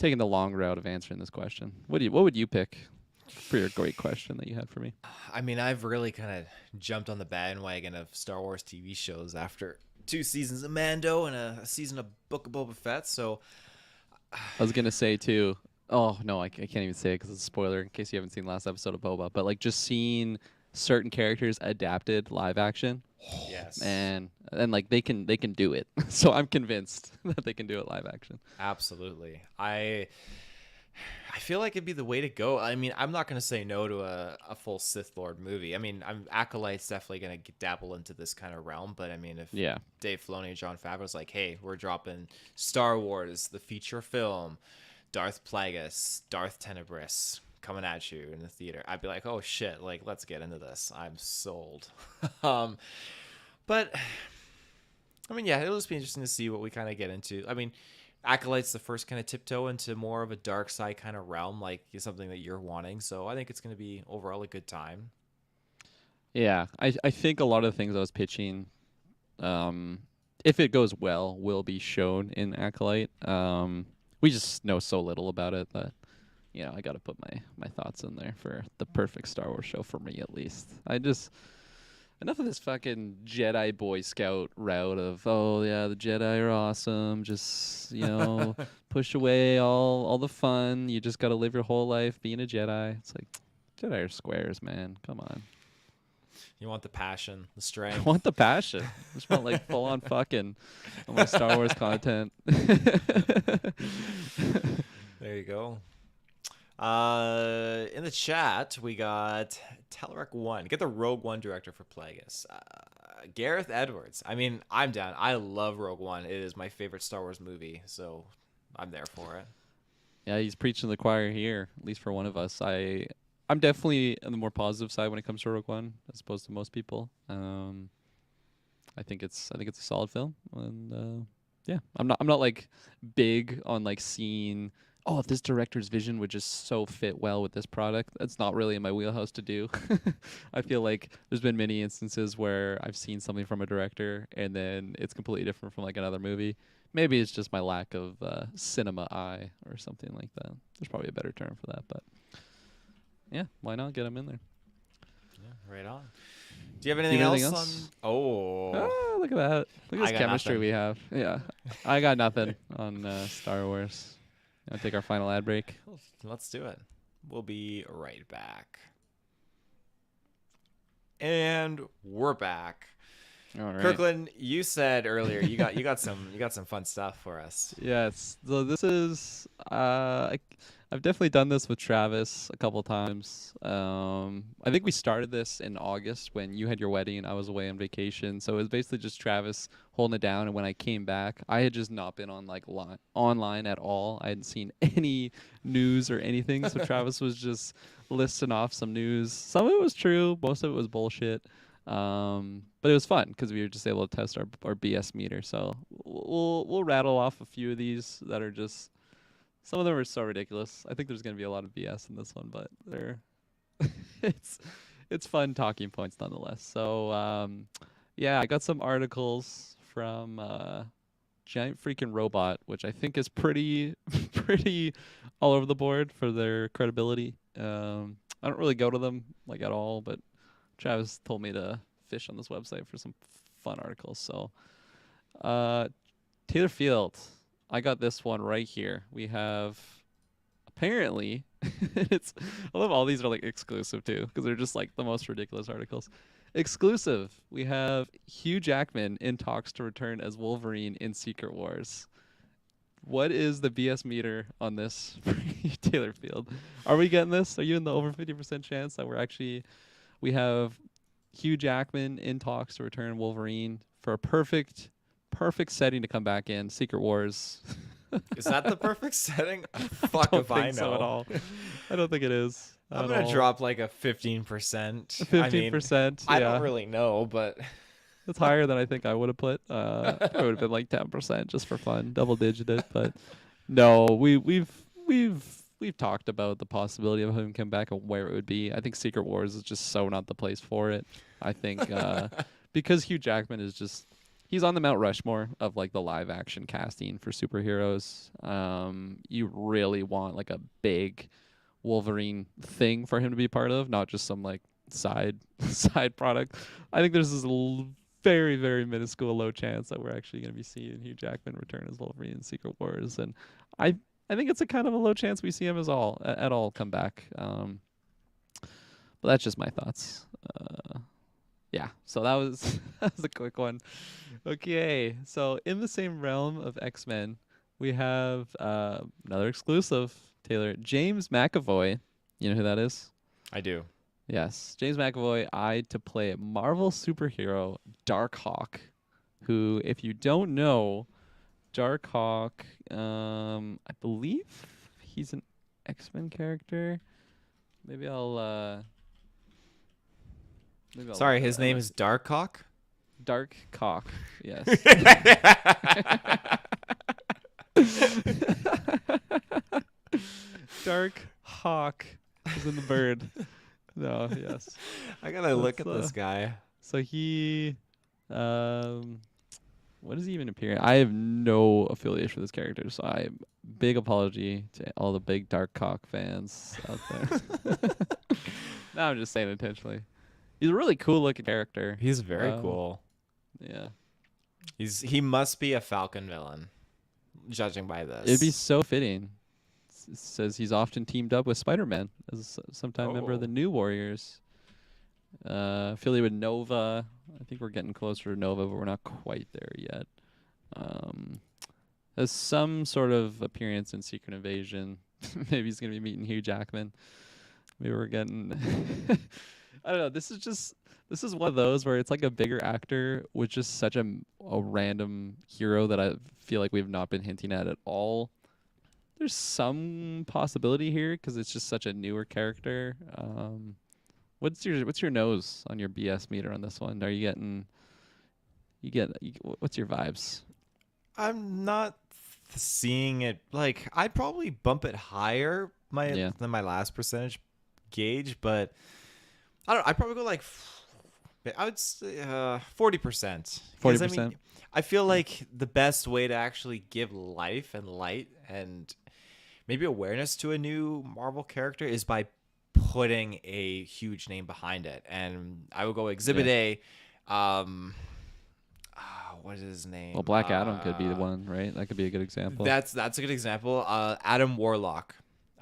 taking the long route of answering this question. What would you pick for your great question that you had for me? I mean, I've really kind of jumped on the bandwagon of Star Wars TV shows after 2 seasons of Mando and a season of Book of Boba Fett. So I was gonna say too. Oh no, I can't even say it because it's a spoiler in case you haven't seen the last episode of Boba. But like just seeing certain characters adapted live action, yes, and like they can do it. So I'm convinced that they can do it live action. absolutely. I feel like it'd be the way to go. I mean, I'm not going to say no to a full Sith Lord movie. I mean, Acolyte's definitely going to dabble into this kind of realm. But I mean, if Dave Filoni and Jon Favreau's like, hey, we're dropping Star Wars, the feature film, Darth Plagueis, Darth Tenebris coming at you in the theater, I'd be like, oh shit, like let's get into this. I'm sold. But I mean, yeah, it'll just be interesting to see what we kind of get into. I mean, Acolyte's the first kind of tiptoe into more of a dark side kind of realm, like something that you're wanting. So I think it's going to be overall a good time. Yeah, I think a lot of the things I was pitching, if it goes well, will be shown in Acolyte. We just know so little about it that, I got to put my thoughts in there for the perfect Star Wars show for me at least. Enough of this fucking Jedi Boy Scout route of, oh yeah, the Jedi are awesome. Just, push away all the fun. You just got to live your whole life being a Jedi. It's like, Jedi are squares, man. Come on. You want the passion, the I strength. want the passion. I just want like full on fucking on my Star Wars content. There you go. In the chat, we got Teleric 1. Get the Rogue One director for Plagueis. Gareth Edwards. I mean, I'm down. I love Rogue One. It is my favorite Star Wars movie, so I'm there for it. Yeah, he's preaching to the choir here, at least for one of us. I'm definitely on the more positive side when it comes to Rogue One, as opposed to most people. I think it's a solid film, and yeah, I'm not like big on like seeing, oh, if this director's vision would just so fit well with this product. That's not really in my wheelhouse to do. I feel like there's been many instances where I've seen something from a director and then it's completely different from like another movie. Maybe it's just my lack of cinema eye or something like that. There's probably a better term for that, but yeah, why not get him in there? Yeah, right on. Do you have anything else? Oh, look at that. Look at this chemistry we have. Yeah. I got nothing on Star Wars. I'll take our final ad break. Let's do it. We'll be right back. And we're back. All right. Kirklin, you said earlier you got some fun stuff for us. Yes. So this is I've definitely done this with Travis a couple times. I think we started this in August when you had your wedding and I was away on vacation. So it was basically just Travis holding it down. And when I came back, I had just not been on like online at all. I hadn't seen any news or anything. So Travis was just listing off some news. Some of it was true. Most of it was bullshit. But it was fun because we were just able to test our BS meter. So we'll rattle off a few of these that are just, some of them are so ridiculous. I think there's going to be a lot of BS in this one, but they're it's fun talking points nonetheless. So yeah, I got some articles from Giant Freaking Robot, which I think is pretty all over the board for their credibility. I don't really go to them like at all, but Travis told me to fish on this website for some fun articles. So Taylor Field, I got this one right here. We have apparently I love all these are like exclusive too because they're just like the most ridiculous articles. Exclusive. We have Hugh Jackman in talks to return as Wolverine in Secret Wars. What is the BS meter on this for Taylor Field? Are we getting this? Are you in the over 50% chance that we have Hugh Jackman in talks to return Wolverine for a perfect setting to come back in Secret Wars? Is that the perfect setting? Fuck if I know. So at all. I don't think it is. I'm gonna drop like a 15%. 15%. I don't really know, but it's higher than I think I would have put. It would have been like 10% just for fun, double digited. But no, we've talked about the possibility of him come back and where it would be. I think Secret Wars is just so not the place for it. I think because Hugh Jackman is just, he's on the Mount Rushmore of like the live action casting for superheroes. You really want like a big Wolverine thing for him to be part of, not just some like side side product. I think there's this very very minuscule low chance that we're actually going to be seeing Hugh Jackman return as Wolverine in Secret Wars, and I think it's a kind of a low chance we see him as all at all come back. But that's just my thoughts. Yeah, so that was that was a quick one. Okay, so in the same realm of X-Men, we have another exclusive, Taylor. James McAvoy. You know who that is? I do. Yes. James McAvoy eyed to play Marvel superhero Darkhawk, who, if you don't know, Darkhawk, I believe he's an X-Men character. Maybe I'll Sorry, look his that name up. is Darkhawk. Darkhawk. Yes. Dark Hawk is in the bird. No, yes. I gotta look at That's, this guy. So he, what does he even appear in? I have no affiliation with this character, so big apology to all the big Dark Hawk fans out there. No, I'm just saying intentionally. He's a really cool looking character. He's very cool. Yeah. He must be a Falcon villain, judging by this. It'd be so fitting. It says he's often teamed up with Spider-Man as sometime member of the New Warriors. Affiliated with Nova. I think we're getting closer to Nova, but we're not quite there yet. Has some sort of appearance in Secret Invasion. Maybe he's gonna be meeting Hugh Jackman. Maybe we're getting. I don't know. This is one of those where it's like a bigger actor with just such a random hero that I feel like we've not been hinting at all. There's some possibility here because it's just such a newer character. What's your nose on your BS meter on this one? Are you getting? What's your vibes? I'm not seeing it. Like, I'd probably bump it higher than my last percentage gauge, but I don't. I'd probably go like I would say 40%. 40%. I feel like the best way to actually give life and light and maybe awareness to a new Marvel character is by putting a huge name behind it. And I would go Exhibit A. What is his name? Well, Black Adam could be the one, right? That could be a good example. That's a good example. Adam Warlock.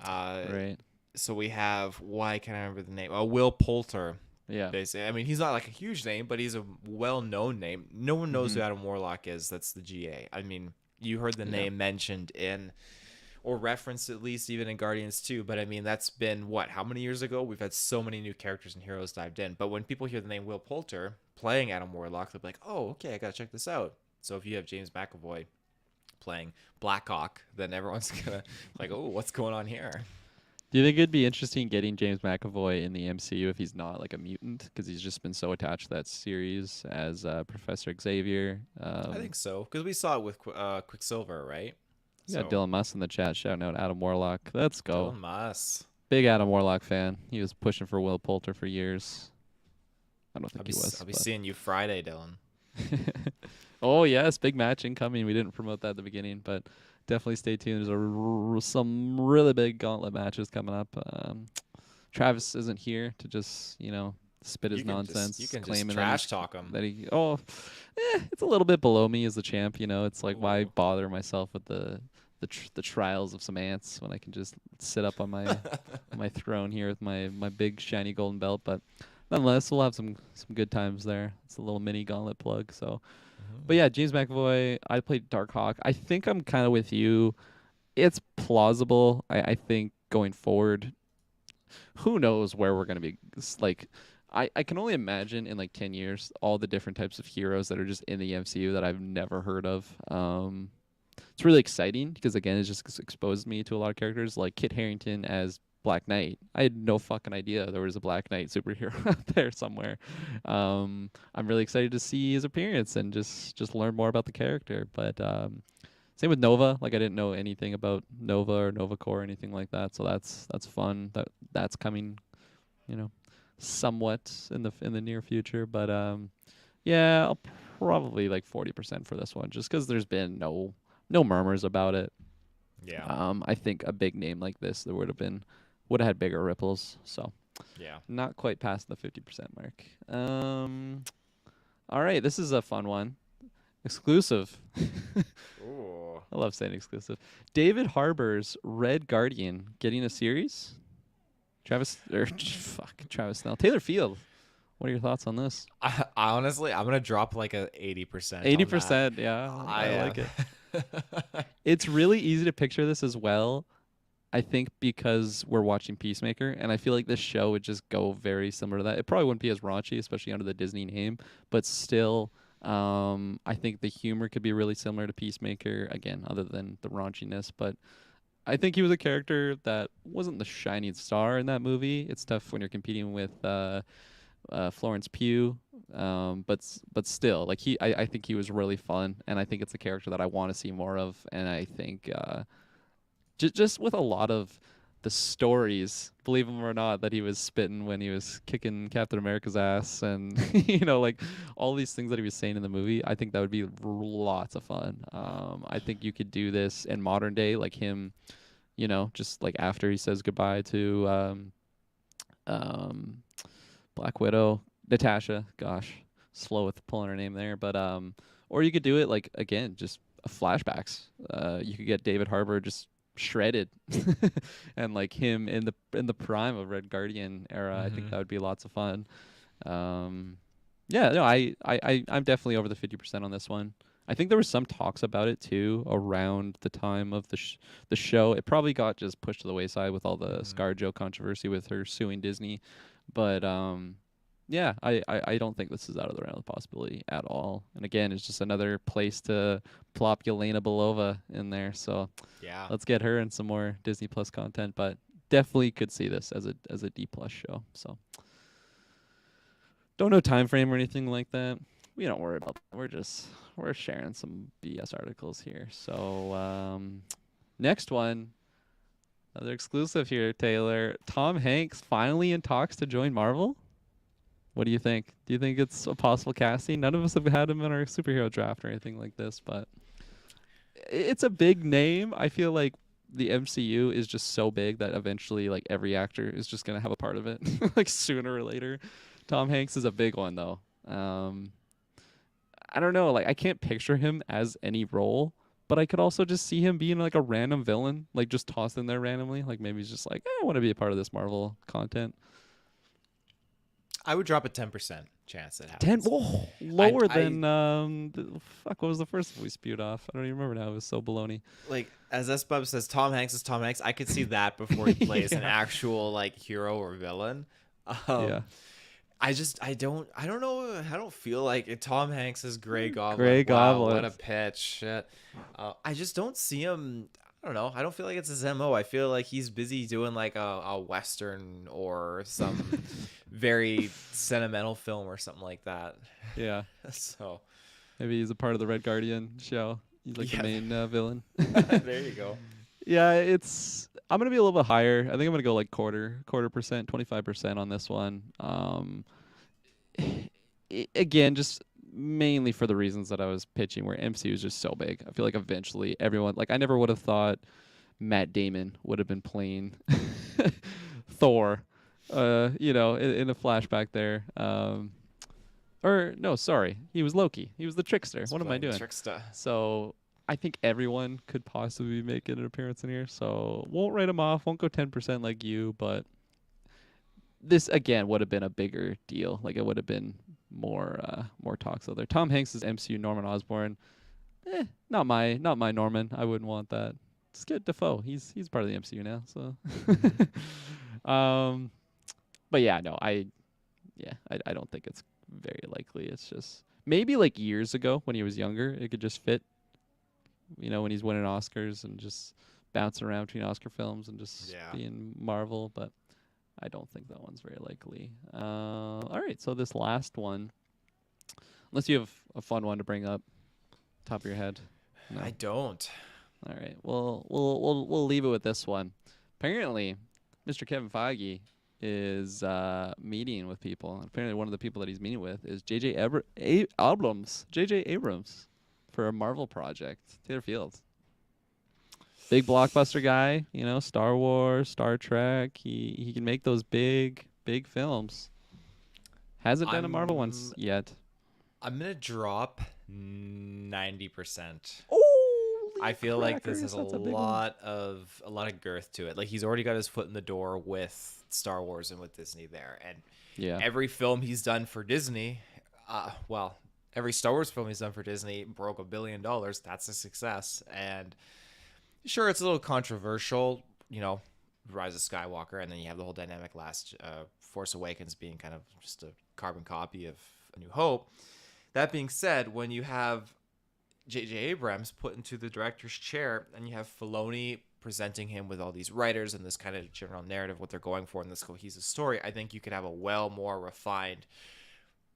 Right. So we have, why can't I remember the name? Will Poulter. Yeah. Basically. I mean, he's not like a huge name, but he's a well-known name. No one knows who Adam Warlock is. That's the GA. I mean, you heard the name mentioned in, or referenced at least even in Guardians 2. But I mean, that's been how many years ago? We've had so many new characters and heroes dived in. But when people hear the name Will Poulter playing Adam Warlock, they'll be like, oh, okay, I got to check this out. So if you have James McAvoy playing Blackhawk, then everyone's going to like, oh, what's going on here? Do you think it'd be interesting getting James McAvoy in the MCU if he's not like a mutant? Because he's just been so attached to that series as Professor Xavier. I think so. Because we saw it with Quicksilver, right? Yeah, Dylan Muss in the chat shouting out Adam Warlock. Let's go. Dylan Muss. Big Adam Warlock fan. He was pushing for Will Poulter for years. I don't think he was. I'll be seeing you Friday, Dylan. Oh, yes. Big match incoming. We didn't promote that at the beginning, but definitely stay tuned. There's some really big gauntlet matches coming up. Travis isn't here to just, spit his nonsense. You can claiming just trash talk him. It's a little bit below me as the champ. It's like, why bother myself with the trials of some ants when I can just sit up on my my throne here with my big shiny golden belt. But nonetheless, we'll have some good times there. It's a little mini gauntlet plug. So, but yeah, James McAvoy. I played Darkhawk. I think I'm kind of with you. It's plausible. I think going forward, who knows where we're gonna be? Like, I can only imagine in like 10 years all the different types of heroes that are just in the MCU that I've never heard of. It's really exciting because, again, it just exposed me to a lot of characters like Kit Harington as Black Knight. I had no fucking idea there was a Black Knight superhero out there somewhere. I'm really excited to see his appearance and just learn more about the character. But same with Nova. Like, I didn't know anything about Nova or Nova Corps or anything like that. So that's fun. That's coming, somewhat in the near future. But yeah, probably like 40% for this one, just because there's been no murmurs about it. Yeah. I think a big name like this, there would have had bigger ripples. So Yeah. not quite past the 50% mark. All right, this is a fun one. Exclusive. Ooh. I love saying exclusive. David Harbour's Red Guardian getting a series. Travis Snell. Taylor Field. What are your thoughts on this? I honestly, I'm gonna drop like a 80%. 80%, yeah. I like it. It's really easy to picture this as well. I think because we're watching Peacemaker, and I feel like this show would just go very similar to that. It probably wouldn't be as raunchy, especially under the Disney name, but still, I think the humor could be really similar to Peacemaker, again, other than the raunchiness. But I think he was a character that wasn't the shining star in that movie. It's tough when you're competing with Florence Pugh, but still, like I think he was really fun, and I think it's a character that I want to see more of, and I think. Just with a lot of the stories, believe them or not, that he was spitting when he was kicking Captain America's ass, and like all these things that he was saying in the movie, I think that would be lots of fun. I think you could do this in modern day, like him, just like after he says goodbye to Black Widow, Natasha. Gosh, slow with pulling her name there, but or you could do it like again, just flashbacks. You could get David Harbour just shredded and like him in the prime of Red Guardian era. I think that would be lots of fun. Yeah, no, I'm definitely over the 50% on this one. I think there was some talks about it too around the time of the show. It probably got just pushed to the wayside with all the ScarJo controversy with her suing Disney, but yeah, I don't think this is out of the realm of possibility at all. And again, it's just another place to plop Yelena Belova in there. So Yeah. let's get her in some more Disney Plus content. But definitely could see this as a D plus show. So don't know time frame or anything like that. We don't worry about that. We're sharing some BS articles here. So next one, another exclusive here, Taylor. Tom Hanks finally in talks to join Marvel. What do you think? Do you think it's a possible casting? None of us have had him in our superhero draft or anything like this, but it's a big name. I feel like the MCU is just so big that eventually like every actor is just going to have a part of it like sooner or later. Tom Hanks is a big one though. I don't know, like I can't picture him as any role, but I could also just see him being like a random villain, like just tossed in there randomly. Like maybe he's just like, I want to be a part of this Marvel content. I would drop a 10% chance that 10, happens. lower than what was the first we spewed off? I don't even remember now. It was so baloney. Like as S Bub says, Tom Hanks is Tom Hanks. I could see that before he plays an actual like hero or villain. Yeah. I don't know. I don't feel like Tom Hanks is Grey Goblin. Grey Goblin. What a pitch. Shit. I just don't see him. I don't know. I don't feel like it's his MO. I feel like he's busy doing like a Western or some very sentimental film or something like that. Yeah. So maybe he's a part of the Red Guardian show. He's like the main villain. There you go. Yeah, I'm gonna be a little bit higher. I think I'm gonna go like quarter percent, 25% on this one. Again, just mainly for the reasons that I was pitching, where MCU is just so big. I feel like eventually everyone, like I never would have thought Matt Damon would have been playing Thor, in a flashback there. Or no, sorry, he was Loki. He was the trickster. What am I doing? Trickster. So I think everyone could possibly make an appearance in here. So won't write him off. Won't go 10% like you, but this again would have been a bigger deal. Like it would have been more talks out there. Tom Hanks is MCU Norman Osborn. Not my Norman. I wouldn't want that. Just get Defoe. He's part of the MCU now. So, but yeah, no, I don't think it's very likely. It's just maybe like years ago when he was younger, it could just fit. When he's winning Oscars and just bouncing around between Oscar films and just being Marvel, but I don't think that one's very likely. All right, so this last one, unless you have a fun one to bring up, top of your head. No. I don't. All right, we'll leave it with this one. Apparently, Mr. Kevin Feige is meeting with people. Apparently, one of the people that he's meeting with is J.J. Abrams, for a Marvel project. Taylor Field, big blockbuster guy. You know, Star Wars, Star Trek. He can make those big films. Hasn't done a Marvel once yet. I'm gonna drop 90%. Oh, I feel like this has a lot of girth to it. Like, he's already got his foot in the door with Star Wars and with Disney there, and every film he's done for Disney, every Star Wars film he's done for Disney broke $1 billion. That's a success. And sure, it's a little controversial, you know, Rise of Skywalker, and then you have the whole dynamic Force Awakens being kind of just a carbon copy of A New Hope. That being said, when you have J.J. Abrams put into the director's chair, and you have Filoni presenting him with all these writers and this kind of general narrative, what they're going for in this cohesive story, I think you could have a more refined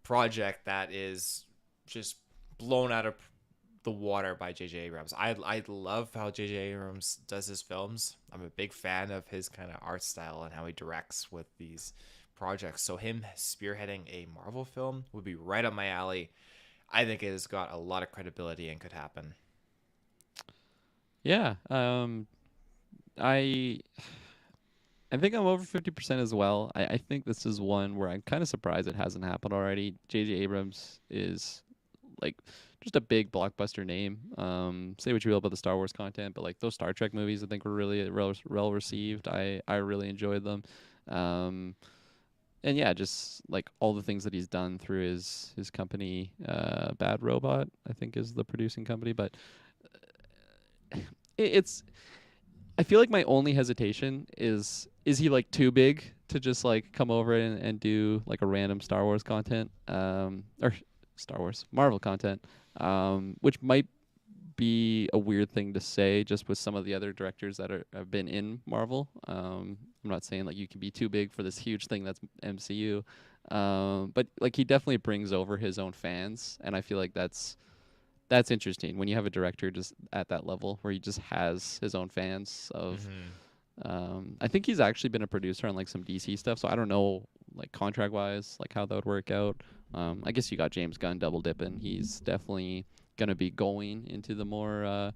project that is just blown out of the water by J.J. Abrams. I love how J.J. Abrams does his films. I'm a big fan of his kind of art style and how he directs with these projects. So him spearheading a Marvel film would be right up my alley. I think it has got a lot of credibility and could happen. Yeah. I think I'm over 50% as well. I think this is one where I'm kind of surprised it hasn't happened already. J.J. Abrams is like just a big blockbuster name. Say what you will about the Star Wars content, but like those Star Trek movies, I think were really well received. I really enjoyed them. And yeah, just like all the things that he's done through his company, Bad Robot, I think is the producing company. But it's, I feel like my only hesitation is he like too big to just like come over and do like a random Star Wars content, or Star Wars Marvel content, which might be a weird thing to say just with some of the other directors that have been in Marvel. I'm not saying like you can be too big for this huge thing that's MCU, but like he definitely brings over his own fans, and I feel like that's interesting when you have a director just at that level where he just has his own fans of. I think he's actually been a producer on like some DC stuff, so I don't know like contract wise like how that would work out. I guess you got James Gunn double dipping. He's definitely gonna be going into the more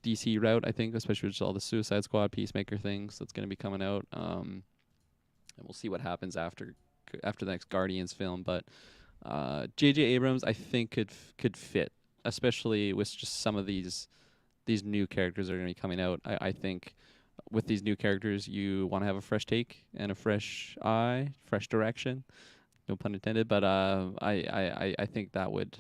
DC route, I think, especially with all the Suicide Squad, Peacemaker things that's gonna be coming out. And we'll see what happens after the next Guardians film. But J.J. Abrams, I think could fit, especially with just some of these new characters that are going to be coming out. I think with these new characters, you want to have a fresh take and a fresh eye, fresh direction. No pun intended. But I think that would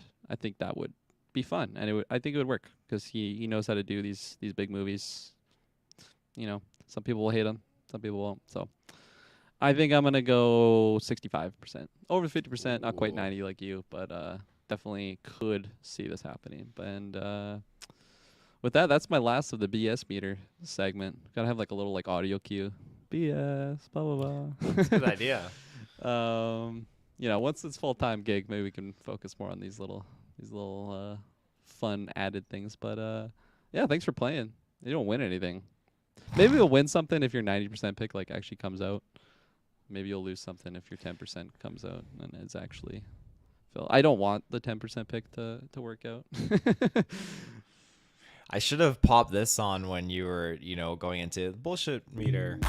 be fun, and I think it would work because he knows how to do these big movies. You know, some people will hate him, some people won't. So I think I'm gonna go 65%, over 50%, not quite 90 like you, but definitely could see this happening. And with that, that's my last of the BS meter segment. Gotta have like a little like audio cue. BS, blah blah blah. That's a good idea. You know, once it's full-time gig, maybe we can focus more on these little fun added things. But yeah, thanks for playing. You don't win anything. Maybe you'll win something if your 90% pick like actually comes out. Maybe you'll lose something if your 10% comes out and it's actually Phil. I don't want the 10% pick to work out. I should have popped this on when you were, going into the bullshit meter.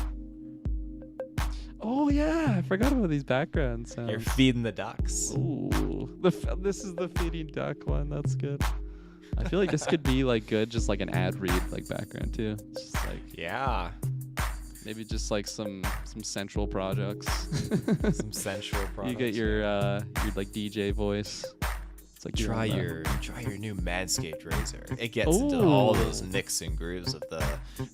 Oh yeah, I forgot about these background sounds. You're feeding the ducks. Ooh, this is the feeding duck one. That's good. I feel like this could be like good, just like an ad read like background too. Just like yeah, maybe just like some sensual projects. Some sensual projects. You get your like DJ voice. It's like try your new Manscaped razor. It gets into all those nicks and grooves of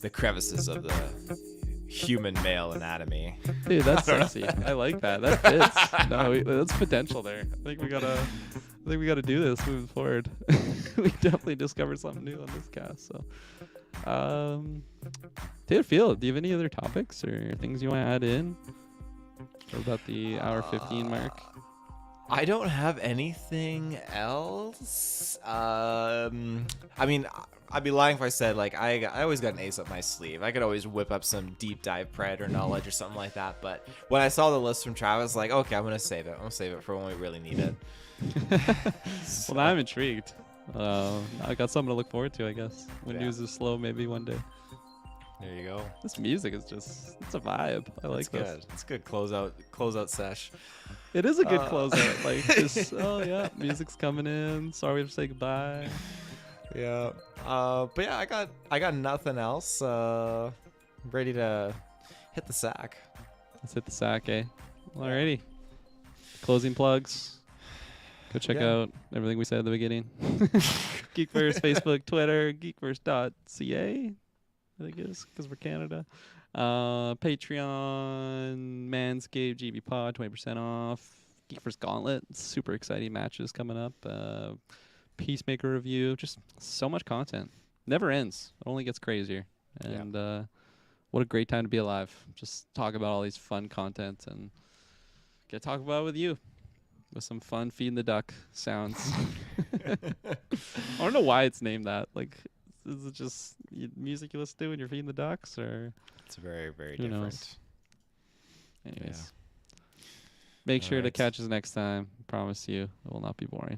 the crevices of the human male anatomy. Dude, that's sexy. I like that. That fits. No, that's potential there. I think we gotta do this moving forward. We definitely discovered something new on this cast. So, Taylor Field, do you have any other topics or things you want to add in? Or about the hour 15 mark? I don't have anything else. I mean, I'd be lying if I said like I always got an ace up my sleeve. I could always whip up some deep dive Predator knowledge or something like that. But when I saw the list from Travis, like, okay, I'm gonna save it. I'm gonna save it for when we really need it. Well, now I'm intrigued. I got something to look forward to, I guess. When news is slow, maybe one day. There you go. This music is just—it's a vibe. I like this. Good. It's a good closeout sesh. It is a good closeout. Like, just oh yeah, music's coming in. Sorry to say goodbye. Yeah. But yeah, I got nothing else. Ready to hit the sack. Let's hit the sack, eh? Alrighty. Closing plugs. Go check out everything we said at the beginning. GeekVerse, Facebook, Twitter, GeekVerse.ca. I think it is because we're Canada. Patreon, Manscaped, GVPOD, 20% off. GeekVerse Gauntlet, super exciting matches coming up. Peacemaker review, just so much content. Never ends. It only gets crazier. And what a great time to be alive. Just talk about all these fun content and get to talk about it with you. With some fun feeding the duck sounds. I don't know why it's named that. Like, is it just music you listen to when you're feeding the ducks, or it's very, very who different. Knows? Anyways, make sure to catch us next time. Promise you, it will not be boring.